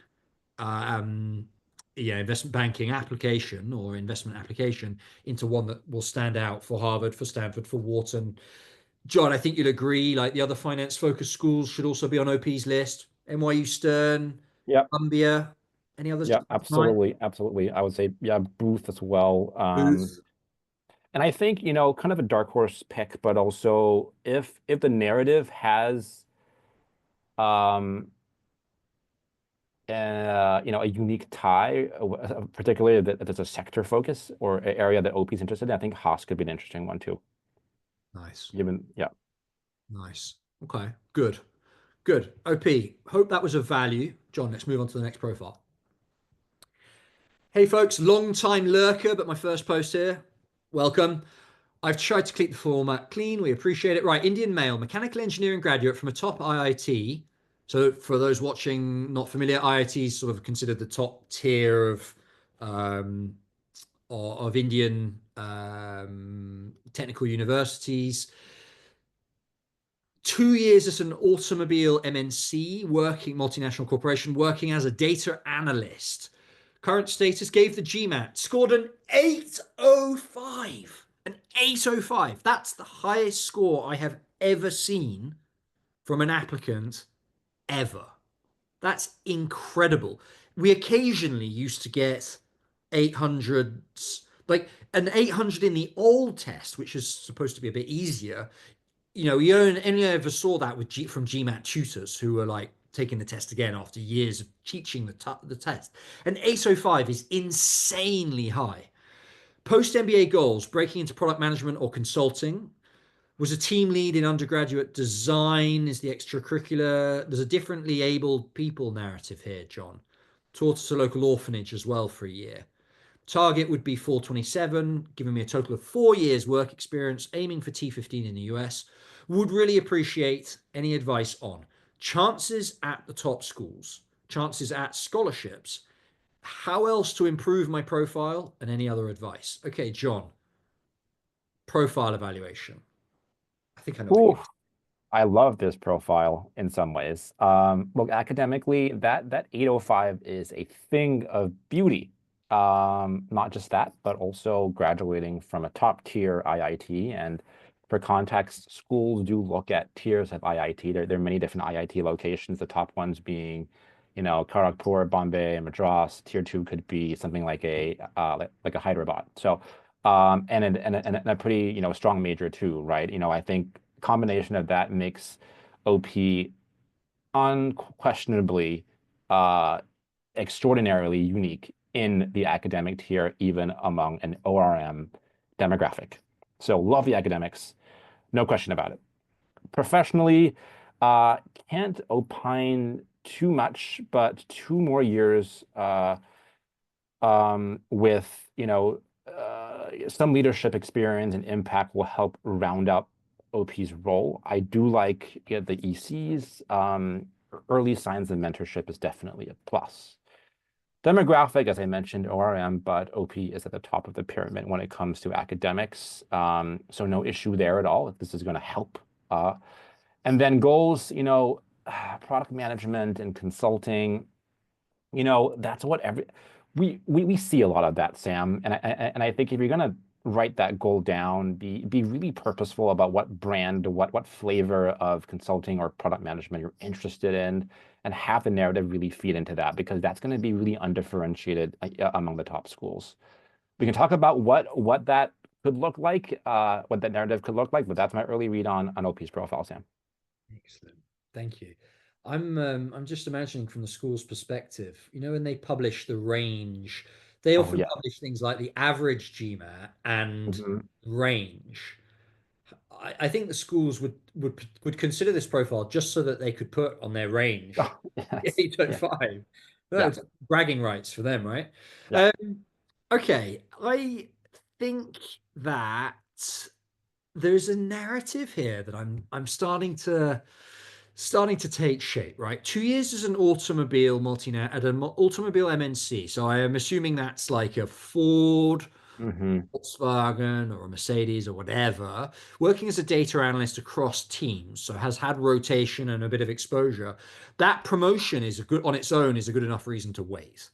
[SPEAKER 1] um, investment banking application or investment application into one that will stand out for Harvard, for Stanford, for Wharton. John, I think you'd agree, like the other finance focused schools should also be on OP's list. NYU Stern,
[SPEAKER 2] Yeah.
[SPEAKER 1] Columbia, any others
[SPEAKER 2] Yeah.
[SPEAKER 1] come to mind?
[SPEAKER 2] Absolutely. Absolutely. I would say, yeah, Booth as well.
[SPEAKER 1] Booth.
[SPEAKER 2] And I think, kind of a dark horse pick, but also if the narrative has um a unique tie, particularly that there's a sector focus or an area that OP is interested in, I think Haas could be an interesting one too.
[SPEAKER 1] Nice.
[SPEAKER 2] Given, yeah.
[SPEAKER 1] Nice. Okay. Good. Good. OP. Hope that was of value. John, let's move on to the next profile. Hey folks, long time lurker, but my first post here. Welcome. I've tried to keep the format clean. We appreciate it. Right, Indian male, mechanical engineering graduate from a top IIT. So for those watching not familiar, IIT is sort of considered the top tier um, of Indian technical universities. 2 years as an automobile MNC, working multinational corporation, working as a data analyst. Current status gave the GMAT, scored an 805. An 805. That's the highest score I have ever seen from an applicant ever. That's incredible. We occasionally used to get 800s, like an 800 in the old test, which is supposed to be a bit easier. You only ever saw that from GMAT tutors who were like taking the test again after years of teaching the test. And 805 is insanely high. Post MBA goals, breaking into product management or consulting, was a team lead in undergraduate design, is the extracurricular. There's a differently abled people narrative here, John. Taught at a local orphanage as well for a year. Target would be 427, giving me a total of 4 years work experience, aiming for T15 in the US. Would really appreciate any advice on chances at the top schools, chances at scholarships, how else to improve my profile, and any other advice. Okay, John, profile evaluation. I think I know what you.
[SPEAKER 2] Ooh, I love this profile in some ways. Look, academically, that 805 is a thing of beauty. Not just that, but also graduating from a top tier IIT. And for context, schools do look at tiers of IIT. There are many different IIT locations, the top ones being, Kharagpur, Bombay, and Madras. Tier two could be something like a Hyderabad. So, and a pretty, strong major too, right? I think combination of that makes OP unquestionably uh, extraordinarily unique in the academic tier, even among an ORM demographic. So love the academics, no question about it. Professionally, uh, can't opine too much, but 2 more years with some leadership experience and impact will help round out OP's role. I do like the ECs. Early signs of mentorship is definitely a plus. Demographic, as I mentioned, ORM, but OP is at the top of the pyramid when it comes to academics. So no issue there at all if this is going to help. And then goals, product management and consulting. That's what we see a lot of that, Sam. And I think if you're gonna write that goal down, be really purposeful about what brand, what flavor of consulting or product management you're interested in, and have the narrative really feed into that because that's going to be really undifferentiated among the top schools. We can talk about what that could look like, what that narrative could look like, but that's my early read on OP's profile, Sam.
[SPEAKER 1] Excellent. Thank you. I'm just imagining from the school's perspective, when they publish the range, they
[SPEAKER 2] Oh
[SPEAKER 1] often
[SPEAKER 2] yeah.
[SPEAKER 1] publish things like the average GMAT and
[SPEAKER 2] Mhm.
[SPEAKER 1] range. I think the schools would consider this profile just so that they could put on their range
[SPEAKER 2] Oh, yes. Yeah.
[SPEAKER 1] 805. No,
[SPEAKER 2] Yeah.
[SPEAKER 1] it's bragging rights for them, right?
[SPEAKER 2] Yeah.
[SPEAKER 1] Um, okay, I think that there's a narrative here that I'm starting to take shape, right? 2 years as an automobile at an automobile MNC. So I am assuming that's like a Ford,
[SPEAKER 2] Hmm.
[SPEAKER 1] Volkswagen, or a Mercedes or whatever, working as a data analyst across teams. So has had rotation and a bit of exposure. That promotion is a good on its own is a good enough reason to wait.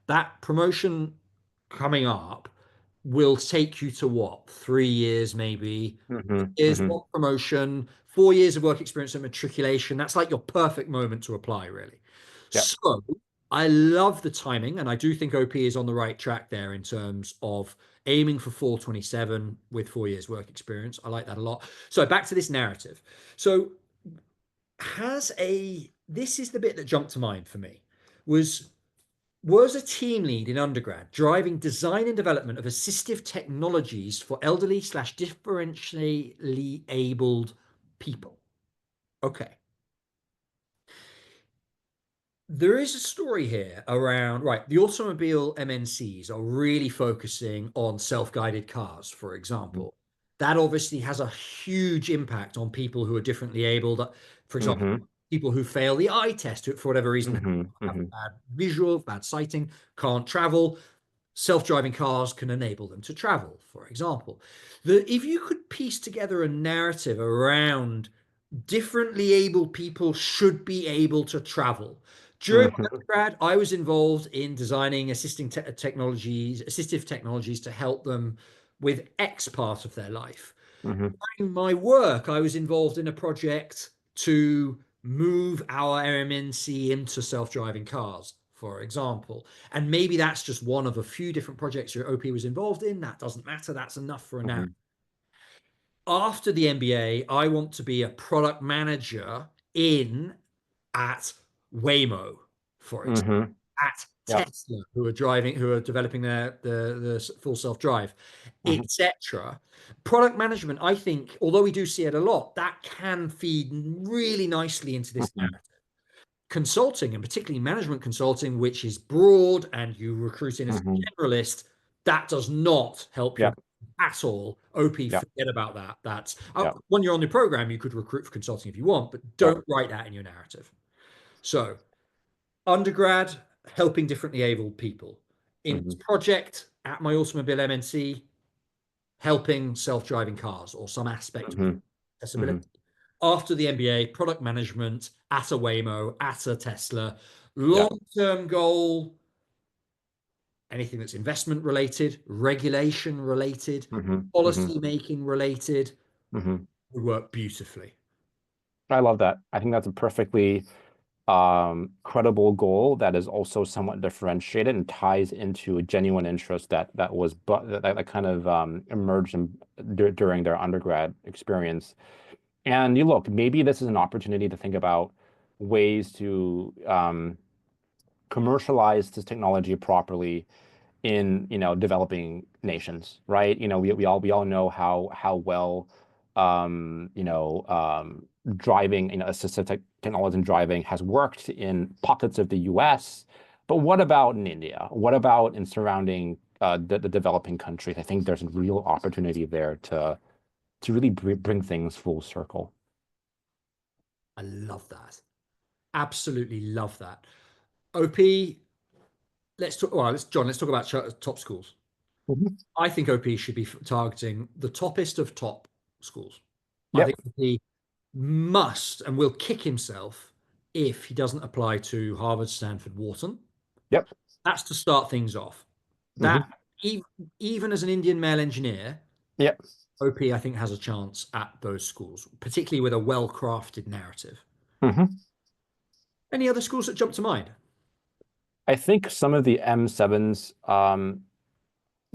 [SPEAKER 1] That promotion coming up will take you to what, 3 years maybe?
[SPEAKER 2] Hmm.
[SPEAKER 1] Is
[SPEAKER 2] Hmm.
[SPEAKER 1] one promotion, 4 years of work experience and matriculation. That's like your perfect moment to apply, really.
[SPEAKER 2] Yeah.
[SPEAKER 1] So I love the timing, and I do think OP is on the right track there in terms of aiming for 427 with 4 years work experience. I like that a lot. So back to this narrative. So this is the bit that jumped to mind for me was a team lead in undergrad driving design and development of assistive technologies for elderly slash differentially abled people. Okay. There is a story here around, right, the automobile MNCs are really focusing on self-guided cars, for example. That obviously has a huge impact on people who are differently abled. For example,
[SPEAKER 2] Hmm.
[SPEAKER 1] people who fail the eye test for whatever reason
[SPEAKER 2] Hmm.
[SPEAKER 1] have
[SPEAKER 2] Hmm.
[SPEAKER 1] bad visual, bad sighting, can't travel. Self-driving cars can enable them to travel, for example. If you could piece together a narrative around differently abled people should be able to travel. During my
[SPEAKER 2] Hmm.
[SPEAKER 1] undergrad, I was involved in designing assistive technologies to help them with X part of their life.
[SPEAKER 2] Hmm.
[SPEAKER 1] In my work, I was involved in a project to move our MNC into self-driving cars, for example. And maybe that's just one of a few different projects your OP was involved in. That doesn't matter. That's enough for a now.
[SPEAKER 2] Hmm.
[SPEAKER 1] After the MBA, I want to be a product manager in at Waymo, for example,
[SPEAKER 2] Hmm.
[SPEAKER 1] at
[SPEAKER 2] Yep.
[SPEAKER 1] Tesla, who are developing the full self drive,
[SPEAKER 2] Hmm.
[SPEAKER 1] etc. Product management, I think, although we do see it a lot, that can feed really nicely into this
[SPEAKER 2] Hmm.
[SPEAKER 1] narrative. Consulting, and particularly management consulting, which is broad and you recruit in as
[SPEAKER 2] Hmm.
[SPEAKER 1] a generalist, That does not help your
[SPEAKER 2] Yep.
[SPEAKER 1] at all. OP,
[SPEAKER 2] Yep.
[SPEAKER 1] forget about that. That's
[SPEAKER 2] Yep.
[SPEAKER 1] when you're on the program, you could recruit for consulting if you want, but
[SPEAKER 2] Yep.
[SPEAKER 1] don't write that in your narrative. So, undergrad, helping differently abled people. In
[SPEAKER 2] Hmm.
[SPEAKER 1] project at my automobile MNC, helping self-driving cars or some aspect of
[SPEAKER 2] Hmm.
[SPEAKER 1] accessibility.
[SPEAKER 2] Hmm.
[SPEAKER 1] After the MBA, product management at a Waymo, at a Tesla.
[SPEAKER 2] Yep.
[SPEAKER 1] Long-term goal, anything that's investment related, regulation related,
[SPEAKER 2] Hmm. Hmm.
[SPEAKER 1] policy making related
[SPEAKER 2] Hmm.
[SPEAKER 1] would work beautifully.
[SPEAKER 2] I love that. I think that's a perfectly credible goal that is also somewhat differentiated and ties into a genuine interest that kind of emerged during their undergrad experience. And you look, maybe this is an opportunity to think about ways to commercialize this technology properly in developing nations, right? We all know how well driving, assistive technology in driving has worked in pockets of the US. But what about in India? What about in surrounding the developing countries? I think there's a real opportunity there to really bring things full circle.
[SPEAKER 1] I love that. Absolutely love that. OP, let's talk. Well, John, let's talk about top schools.
[SPEAKER 2] Mhm.
[SPEAKER 1] I think OP should be targeting the toppest of top schools. I
[SPEAKER 2] Yep.
[SPEAKER 1] think he must and will kick himself if he doesn't apply to Harvard, Stanford, Wharton.
[SPEAKER 2] Yep.
[SPEAKER 1] That's to start things off. That
[SPEAKER 2] Hmm.
[SPEAKER 1] e- even as an Indian male engineer,
[SPEAKER 2] Yep.
[SPEAKER 1] OP I think has a chance at those schools, particularly with a well-crafted narrative.
[SPEAKER 2] Hmm.
[SPEAKER 1] Any other schools that jump to mind?
[SPEAKER 2] I think some of the M7s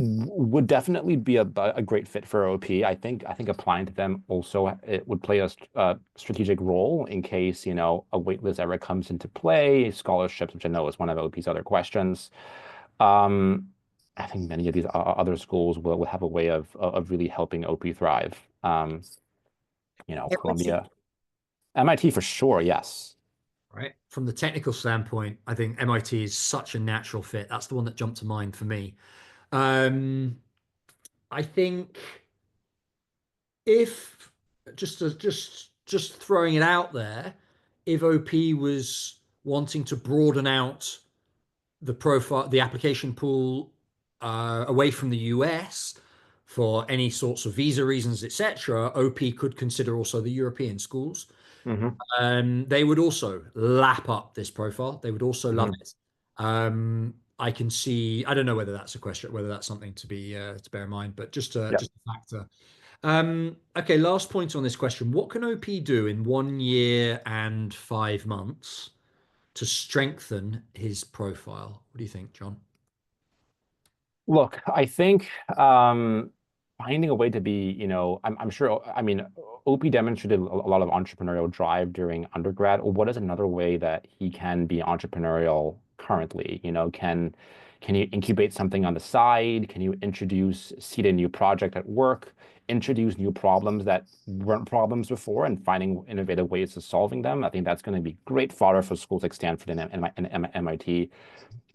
[SPEAKER 2] would definitely be a great fit for OP. I think applying to them also it would play a strategic role in case a waitlist ever comes into play, scholarships, which I know is one of OP's other questions. Um, I think many of these other schools will have a way of really helping OP thrive.
[SPEAKER 1] MIT,
[SPEAKER 2] Columbia, MIT for sure, yes.
[SPEAKER 1] right? From the technical standpoint, I think MIT is such a natural fit. That's the one that jumped to mind for me. Um, I think if just throwing it out there, if OP was wanting to broaden out the profile, the application pool away from the US for any sorts of visa reasons, etc., OP could consider also the European schools.
[SPEAKER 2] Hmm.
[SPEAKER 1] They would also lap up this profile. They would also love
[SPEAKER 2] Hmm.
[SPEAKER 1] it. I can see. I don't know whether that's a question, whether that's something to bear in mind, but
[SPEAKER 2] Yep.
[SPEAKER 1] just a factor. Okay, last point on this question. What can OP do in 1 year and 5 months to strengthen his profile? What do you think, John?
[SPEAKER 2] Look, I think finding a way to be, I'm sure, I mean, OP demonstrated a lot of entrepreneurial drive during undergrad. What is another way that he can be entrepreneurial currently? Can you incubate something on the side? Can you seed a new project at work, introduce new problems that weren't problems before and finding innovative ways of solving them? I think that's going to be great fodder for schools like Stanford and MIT.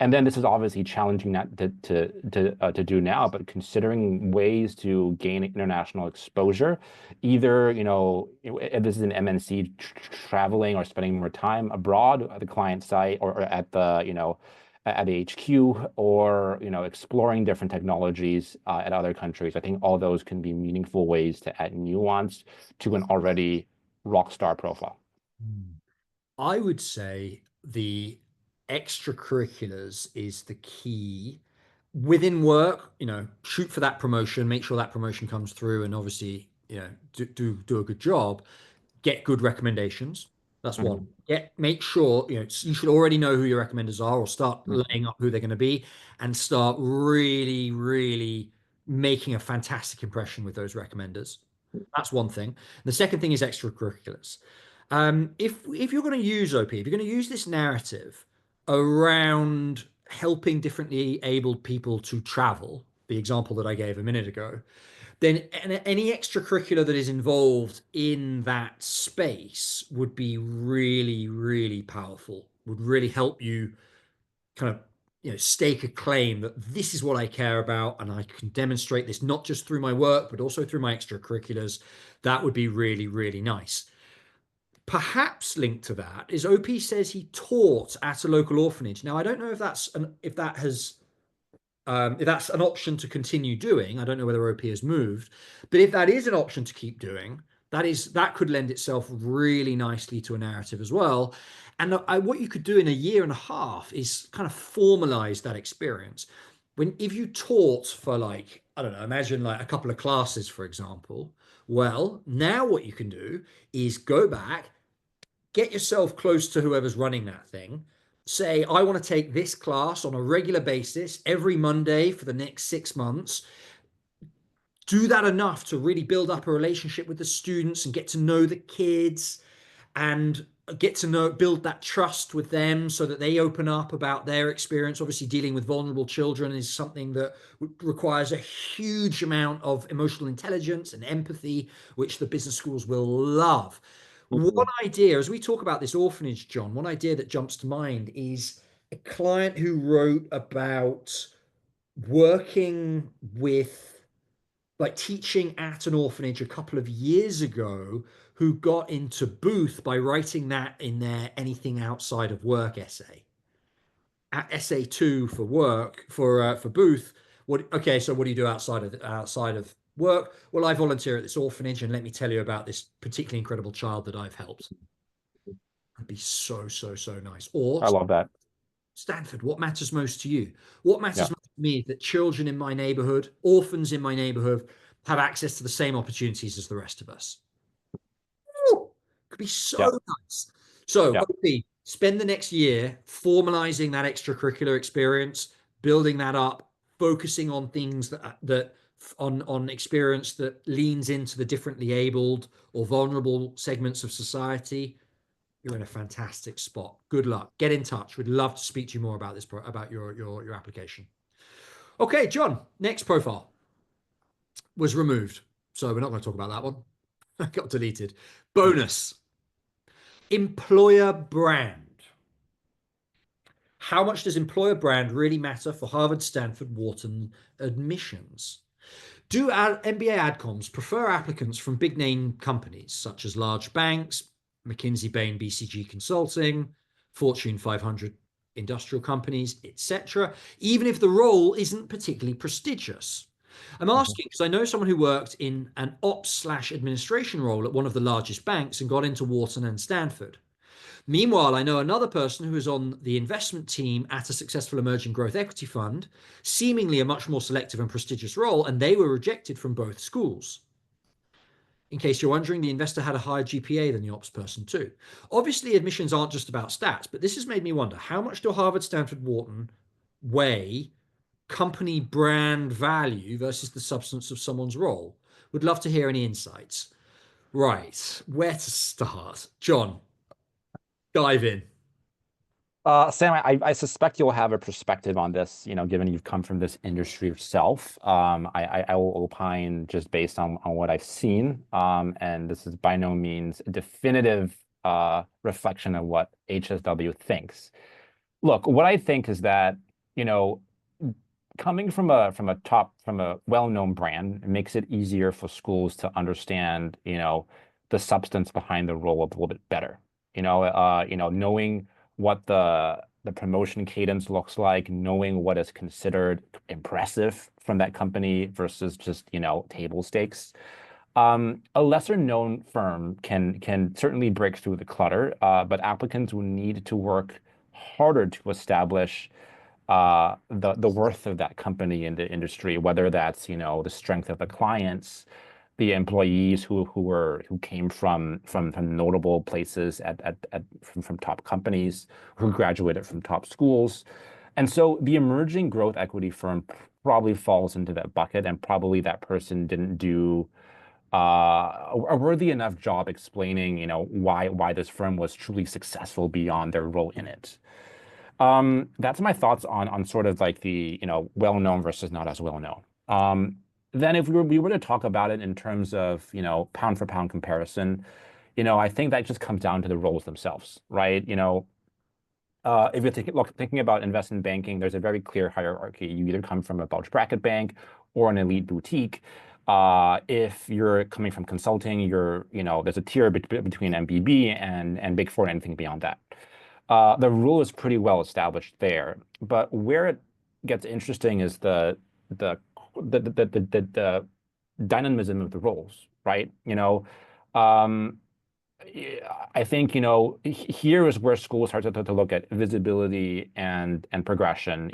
[SPEAKER 2] And then this is obviously challenging that to do now, but considering ways to gain international exposure, either if this is an MNC traveling or spending more time abroad at the client site or at the at the HQ, or exploring different technologies at other countries. I think all those can be meaningful ways to add nuance to an already rock star profile.
[SPEAKER 1] I would say the extracurriculars is the key within work. Shoot for that promotion, make sure that promotion comes through, and obviously, do a good job. Get good recommendations. That's one.
[SPEAKER 2] Mhm.
[SPEAKER 1] Make sure you should already know who your recommenders are, or start
[SPEAKER 2] Mhm.
[SPEAKER 1] laying up who they're going to be, and start really, really making a fantastic impression with those recommenders. That's one thing. The second thing is extracurriculars. If you're going to use OP, if you're going to use this narrative around helping differently abled people to travel, the example that I gave a minute ago, then any extracurricular that is involved in that space would be really, really powerful, would really help you kind of stake a claim that this is what I care about, and I can demonstrate this not just through my work, but also through my extracurriculars, that would be really, really nice. Perhaps linked to that is OP says he taught at a local orphanage. Now, I don't know if that's an option to continue doing. I don't know whether OP has moved, but if that is an option to keep doing, that could lend itself really nicely to a narrative as well. And what you could do in a year and a half is kind of formalize that experience. If you taught for, like, I don't know, imagine like a couple of classes, for example. Well, now what you can do is go back, get yourself close to whoever's running that thing. Say, I want to take this class on a regular basis every Monday for the next 6 months. Do that enough to really build up a relationship with the students and get to know the kids and build that trust with them so that they open up about their experience. Obviously, dealing with vulnerable children is something that requires a huge amount of emotional intelligence and empathy, which the business schools will love. One
[SPEAKER 2] Mhm.
[SPEAKER 1] idea, as we talk about this orphanage, John, one idea that jumps to mind is a client who wrote about working with, like, teaching at an orphanage a couple of years ago, who got into Booth by writing that in their anything outside of work essay. At essay two for work for Booth. Okay, so what do you do outside of work? Well, I volunteer at this orphanage, and let me tell you about this particularly incredible child that I've helped. That'd be so, so, so nice. Or
[SPEAKER 2] I love that.
[SPEAKER 1] Stanford, what matters most to you? What matters
[SPEAKER 2] Yeah.
[SPEAKER 1] most to me is that children in my neighborhood, orphans in my neighborhood, have access to the same opportunities as the rest of us. Ooh, could be so
[SPEAKER 2] Yeah.
[SPEAKER 1] nice. So,
[SPEAKER 2] Yeah.
[SPEAKER 1] hopefully, spend the next year formalizing that extracurricular experience, building that up, focusing on things on experience that leans into the differently abled or vulnerable segments of society. You're in a fantastic spot. Good luck. Get in touch. We'd love to speak to you more about about your application. Okay, John. Next profile was removed, so we're not going to talk about that one. Got deleted. Bonus. Employer brand. How much does employer brand really matter for Harvard, Stanford, Wharton admissions? Do MBA adcoms prefer applicants from big name companies such as large banks, McKinsey, Bain, BCG Consulting, Fortune 500 industrial companies, etc., even if the role isn't particularly prestigious? I'm
[SPEAKER 2] Mhm.
[SPEAKER 1] asking because I know someone who worked in an ops/administration role at one of the largest banks and got into Wharton and Stanford. Meanwhile, I know another person who is on the investment team at a successful emerging growth equity fund, seemingly a much more selective and prestigious role, and they were rejected from both schools. In case you're wondering, the investor had a higher GPA than the ops person too. Obviously, admissions aren't just about stats, but this has made me wonder, how much do Harvard, Stanford, Wharton weigh company brand value versus the substance of someone's role? Would love to hear any insights. Right, where to start? John, dive in.
[SPEAKER 2] Sam, I suspect you'll have a perspective on this, given you've come from this industry yourself. I will opine just based on what I've seen. And this is by no means a definitive reflection of what HSW thinks. Look, what I think is that, you know, coming from a well-known brand, it makes it easier for schools to understand, the substance behind the role a little bit better. Knowing what the promotion cadence looks like, knowing what is considered impressive from that company versus just, table stakes. A lesser known firm can certainly break through the clutter, but applicants will need to work harder to establish the worth of that company in the industry, whether that's, the strength of the clients, the employees who came from notable places from top companies, who graduated from top schools. And so the emerging growth equity firm probably falls into that bucket, and probably that person didn't do a worthy enough job explaining, why this firm was truly successful beyond their role in it. That's my thoughts on sort of like the, well-known versus not as well-known. Then if we were to talk about it in terms of, pound for pound comparison, I think that just comes down to the roles themselves, right? if you're thinking about investment banking, there's a very clear hierarchy. You either come from a bulge bracket bank or an elite boutique. If you're coming from consulting, there's a tier between MBB and Big Four and anything beyond that. The rule is pretty well established there, but where it gets interesting is the the dynamism of the roles, right? Um, I think, here is where schools start to look at visibility and progression.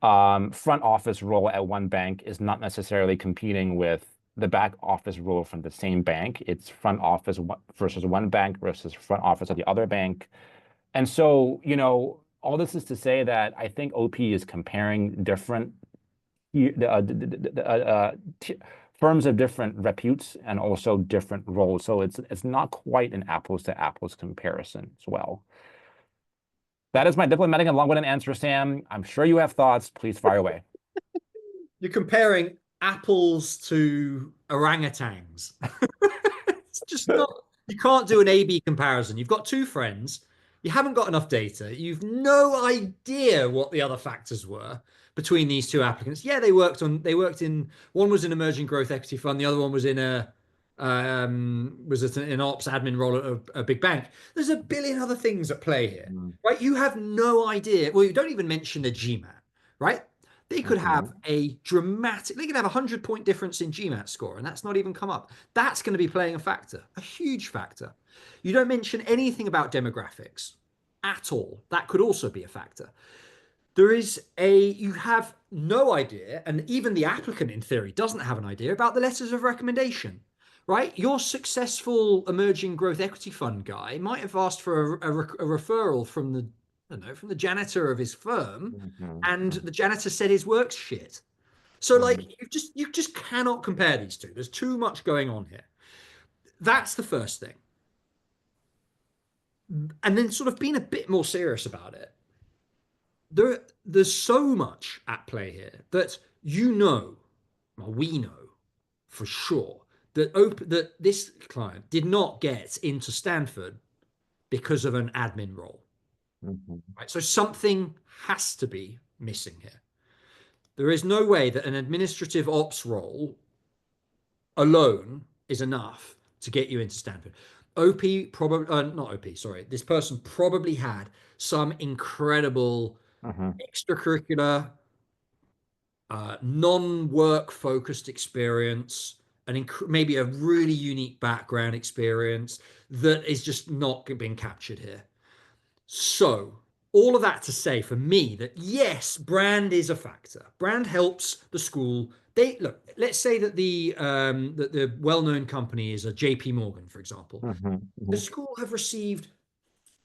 [SPEAKER 2] Front office role at one bank is not necessarily competing with the back office role from the same bank. It's front office versus one bank versus front office of the other bank. And so, all this is to say that I think OP is comparing different firms of different reputes and also different roles. So it's not quite an apples to apples comparison as well. That is my diplomatic and long-winded answer, Sam. I'm sure you have thoughts. Please fire away.
[SPEAKER 1] You're comparing apples to orangutans. It's just not, you can't do an A-B comparison. You've got two friends, you haven't got enough data, you've no idea what the other factors were between these two applicants. Yeah, they worked in, one was an emerging growth equity fund, the other one was in an ops admin role at a big bank. There's a billion other things at play here, right? You have no idea. Well, you don't even mention the GMAT, right? They could have they could have 100-point difference in GMAT score, and that's not even come up. That's going to be playing a factor, a huge factor. You don't mention anything about demographics at all. That could also be a factor. You have no idea, and even the applicant in theory doesn't have an idea about the letters of recommendation, right? Your successful emerging growth equity fund guy might have asked for a referral from from the janitor of his firm, and the janitor said his work's shit. So like you just cannot compare these two. There's too much going on here. That's the first thing. And then sort of being a bit more serious about it. There's so much at play here that we know for sure that this client did not get into Stanford because of an admin role. Right? So something has to be missing here. There is no way that an administrative ops role alone is enough to get you into Stanford. OP probably, not OP, sorry. This person probably had some incredible extracurricular, non-work focused experience, maybe a really unique background experience that is just not being captured here. So all of that to say for me that yes, brand is a factor. Brand helps the school. Let's say that the well-known company is a JP Morgan, for example. The school have received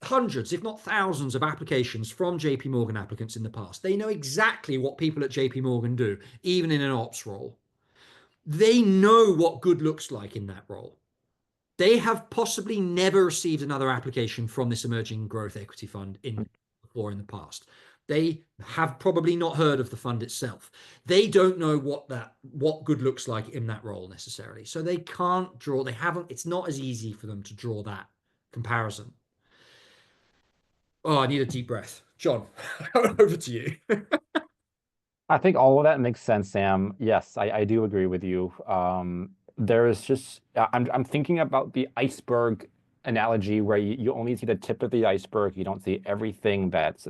[SPEAKER 1] hundreds, if not thousands, of applications from JP Morgan applicants in the past. They know exactly what people at JP Morgan do, even in an ops role. They know what good looks like in that role. They have possibly never received another application from this emerging growth equity fund before in the past. They have probably not heard of the fund itself. They don't know what good looks like in that role necessarily. So they can't draw, it's not as easy for them to draw that comparison. Oh, I need a deep breath. John, over to you.
[SPEAKER 2] I think all of that makes sense, Sam. Yes, I do agree with you. There is just I'm thinking about the iceberg analogy where you only see the tip of the iceberg. You don't see everything that's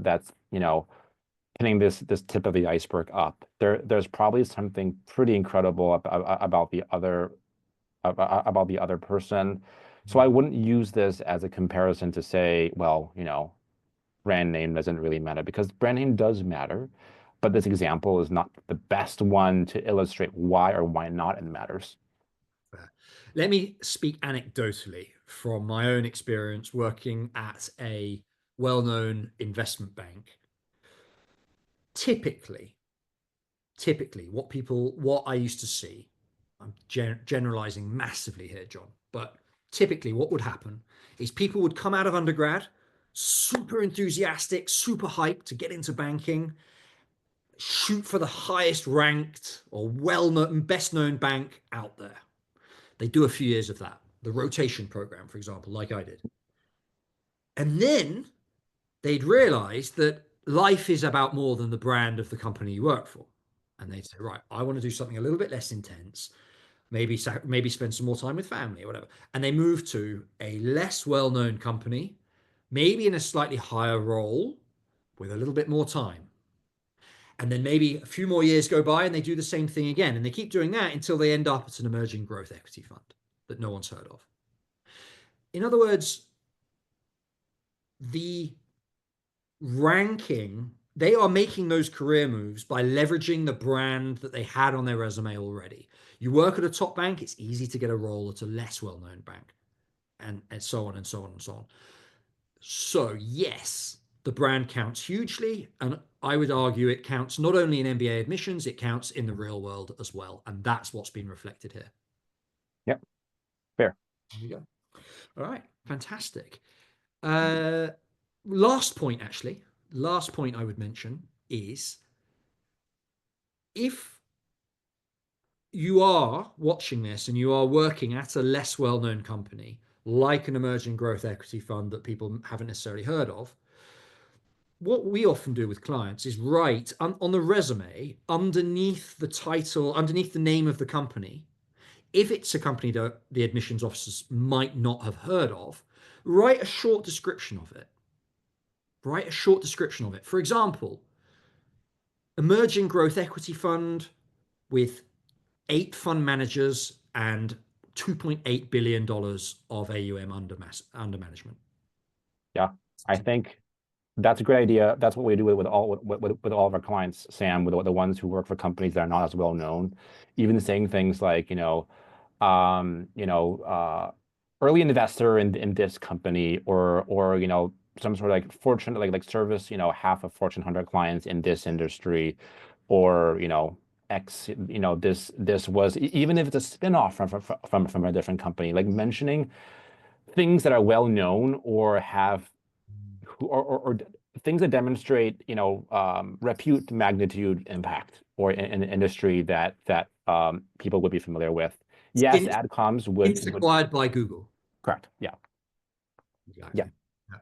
[SPEAKER 2] hitting this tip of the iceberg up. There's probably something pretty incredible about the other person. So I wouldn't use this as a comparison to say, well, brand name doesn't really matter, because brand name does matter. But this example is not the best one to illustrate why or why not it matters.
[SPEAKER 1] Let me speak anecdotally from my own experience working at a well-known investment bank. Typically, what I used to see, I'm generalizing massively here, John, but typically what would happen is people would come out of undergrad, super enthusiastic, super hyped to get into banking, shoot for the highest ranked or well-known, best-known bank out there. They do a few years of that, the rotation program, for example, like I did. And then they'd realized that life is about more than the brand of the company you work for. And they'd say, right, I want to do something a little bit less intense, maybe spend some more time with family or whatever. And they moved to a less well-known company, maybe in a slightly higher role with a little bit more time. And then maybe a few more years go by and they do the same thing again. And they keep doing that until they end up at an emerging growth equity fund that no one's heard of. In other words, the ranking, they are making those career moves by leveraging the brand that they had on their resume already. You work at a top bank, it's easy to get a role at a less well-known bank, and so on and so on and so on. So yes, the brand counts hugely, and I would argue it counts not only in MBA admissions, it counts in the real world as well, and that's what's been reflected here.
[SPEAKER 2] Yep, fair.
[SPEAKER 1] There you go. All right, fantastic. Uh, last point, actually, last point I would mention is if you are watching this and you are working at a less well-known company, like an emerging growth equity fund that people haven't necessarily heard of, what we often do with clients is write on the resume underneath the title, underneath the name of the company, if it's a company that the admissions officers might not have heard of, write a short description of it. Write a short description of it. For example, emerging growth equity fund with 8 fund managers and $2.8 billion of AUM under management.
[SPEAKER 2] Yeah, I think that's a great idea. That's what we do with all of our clients, Sam, with the ones who work for companies that are not as well known. Even saying things like, um, you know, uh, early investor in this company, or some sort of like fortune like service, half of Fortune 100 clients in this industry, or X, this was even if it's a spin-off from a different company, like mentioning things that are well known or have or things that demonstrate, repute, magnitude, impact, or in an industry that people would be familiar with. Yes,
[SPEAKER 1] It's
[SPEAKER 2] adcoms
[SPEAKER 1] it's
[SPEAKER 2] would
[SPEAKER 1] acquired by Google.
[SPEAKER 2] correct. Yeah, yeah.
[SPEAKER 1] Exactly. Yeah.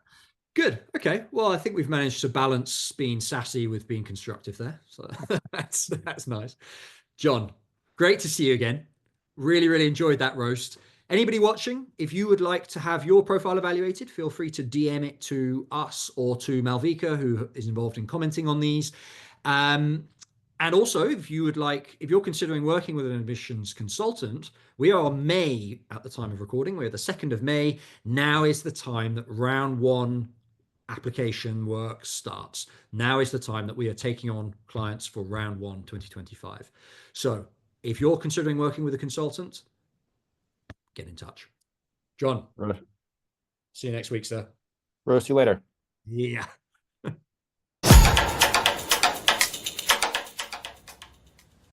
[SPEAKER 1] Good. Okay. Well, I think we've managed to balance being sassy with being constructive there. So that's nice. John, great to see you again. Really, really enjoyed that roast. Anybody watching, if you would like to have your profile evaluated, feel free to DM it to us or to Malvika, who is involved in commenting on these. Um, and also, if you're considering working with an admissions consultant, we are on May at the time of recording. We're the 2nd of May. Now is the time that round one application work starts. Now is the time that we are taking on clients for round one 2025. So if you're considering working with a consultant, get in touch. John,
[SPEAKER 2] Roast,
[SPEAKER 1] see you next week, sir.
[SPEAKER 2] roast you later.
[SPEAKER 1] Yeah.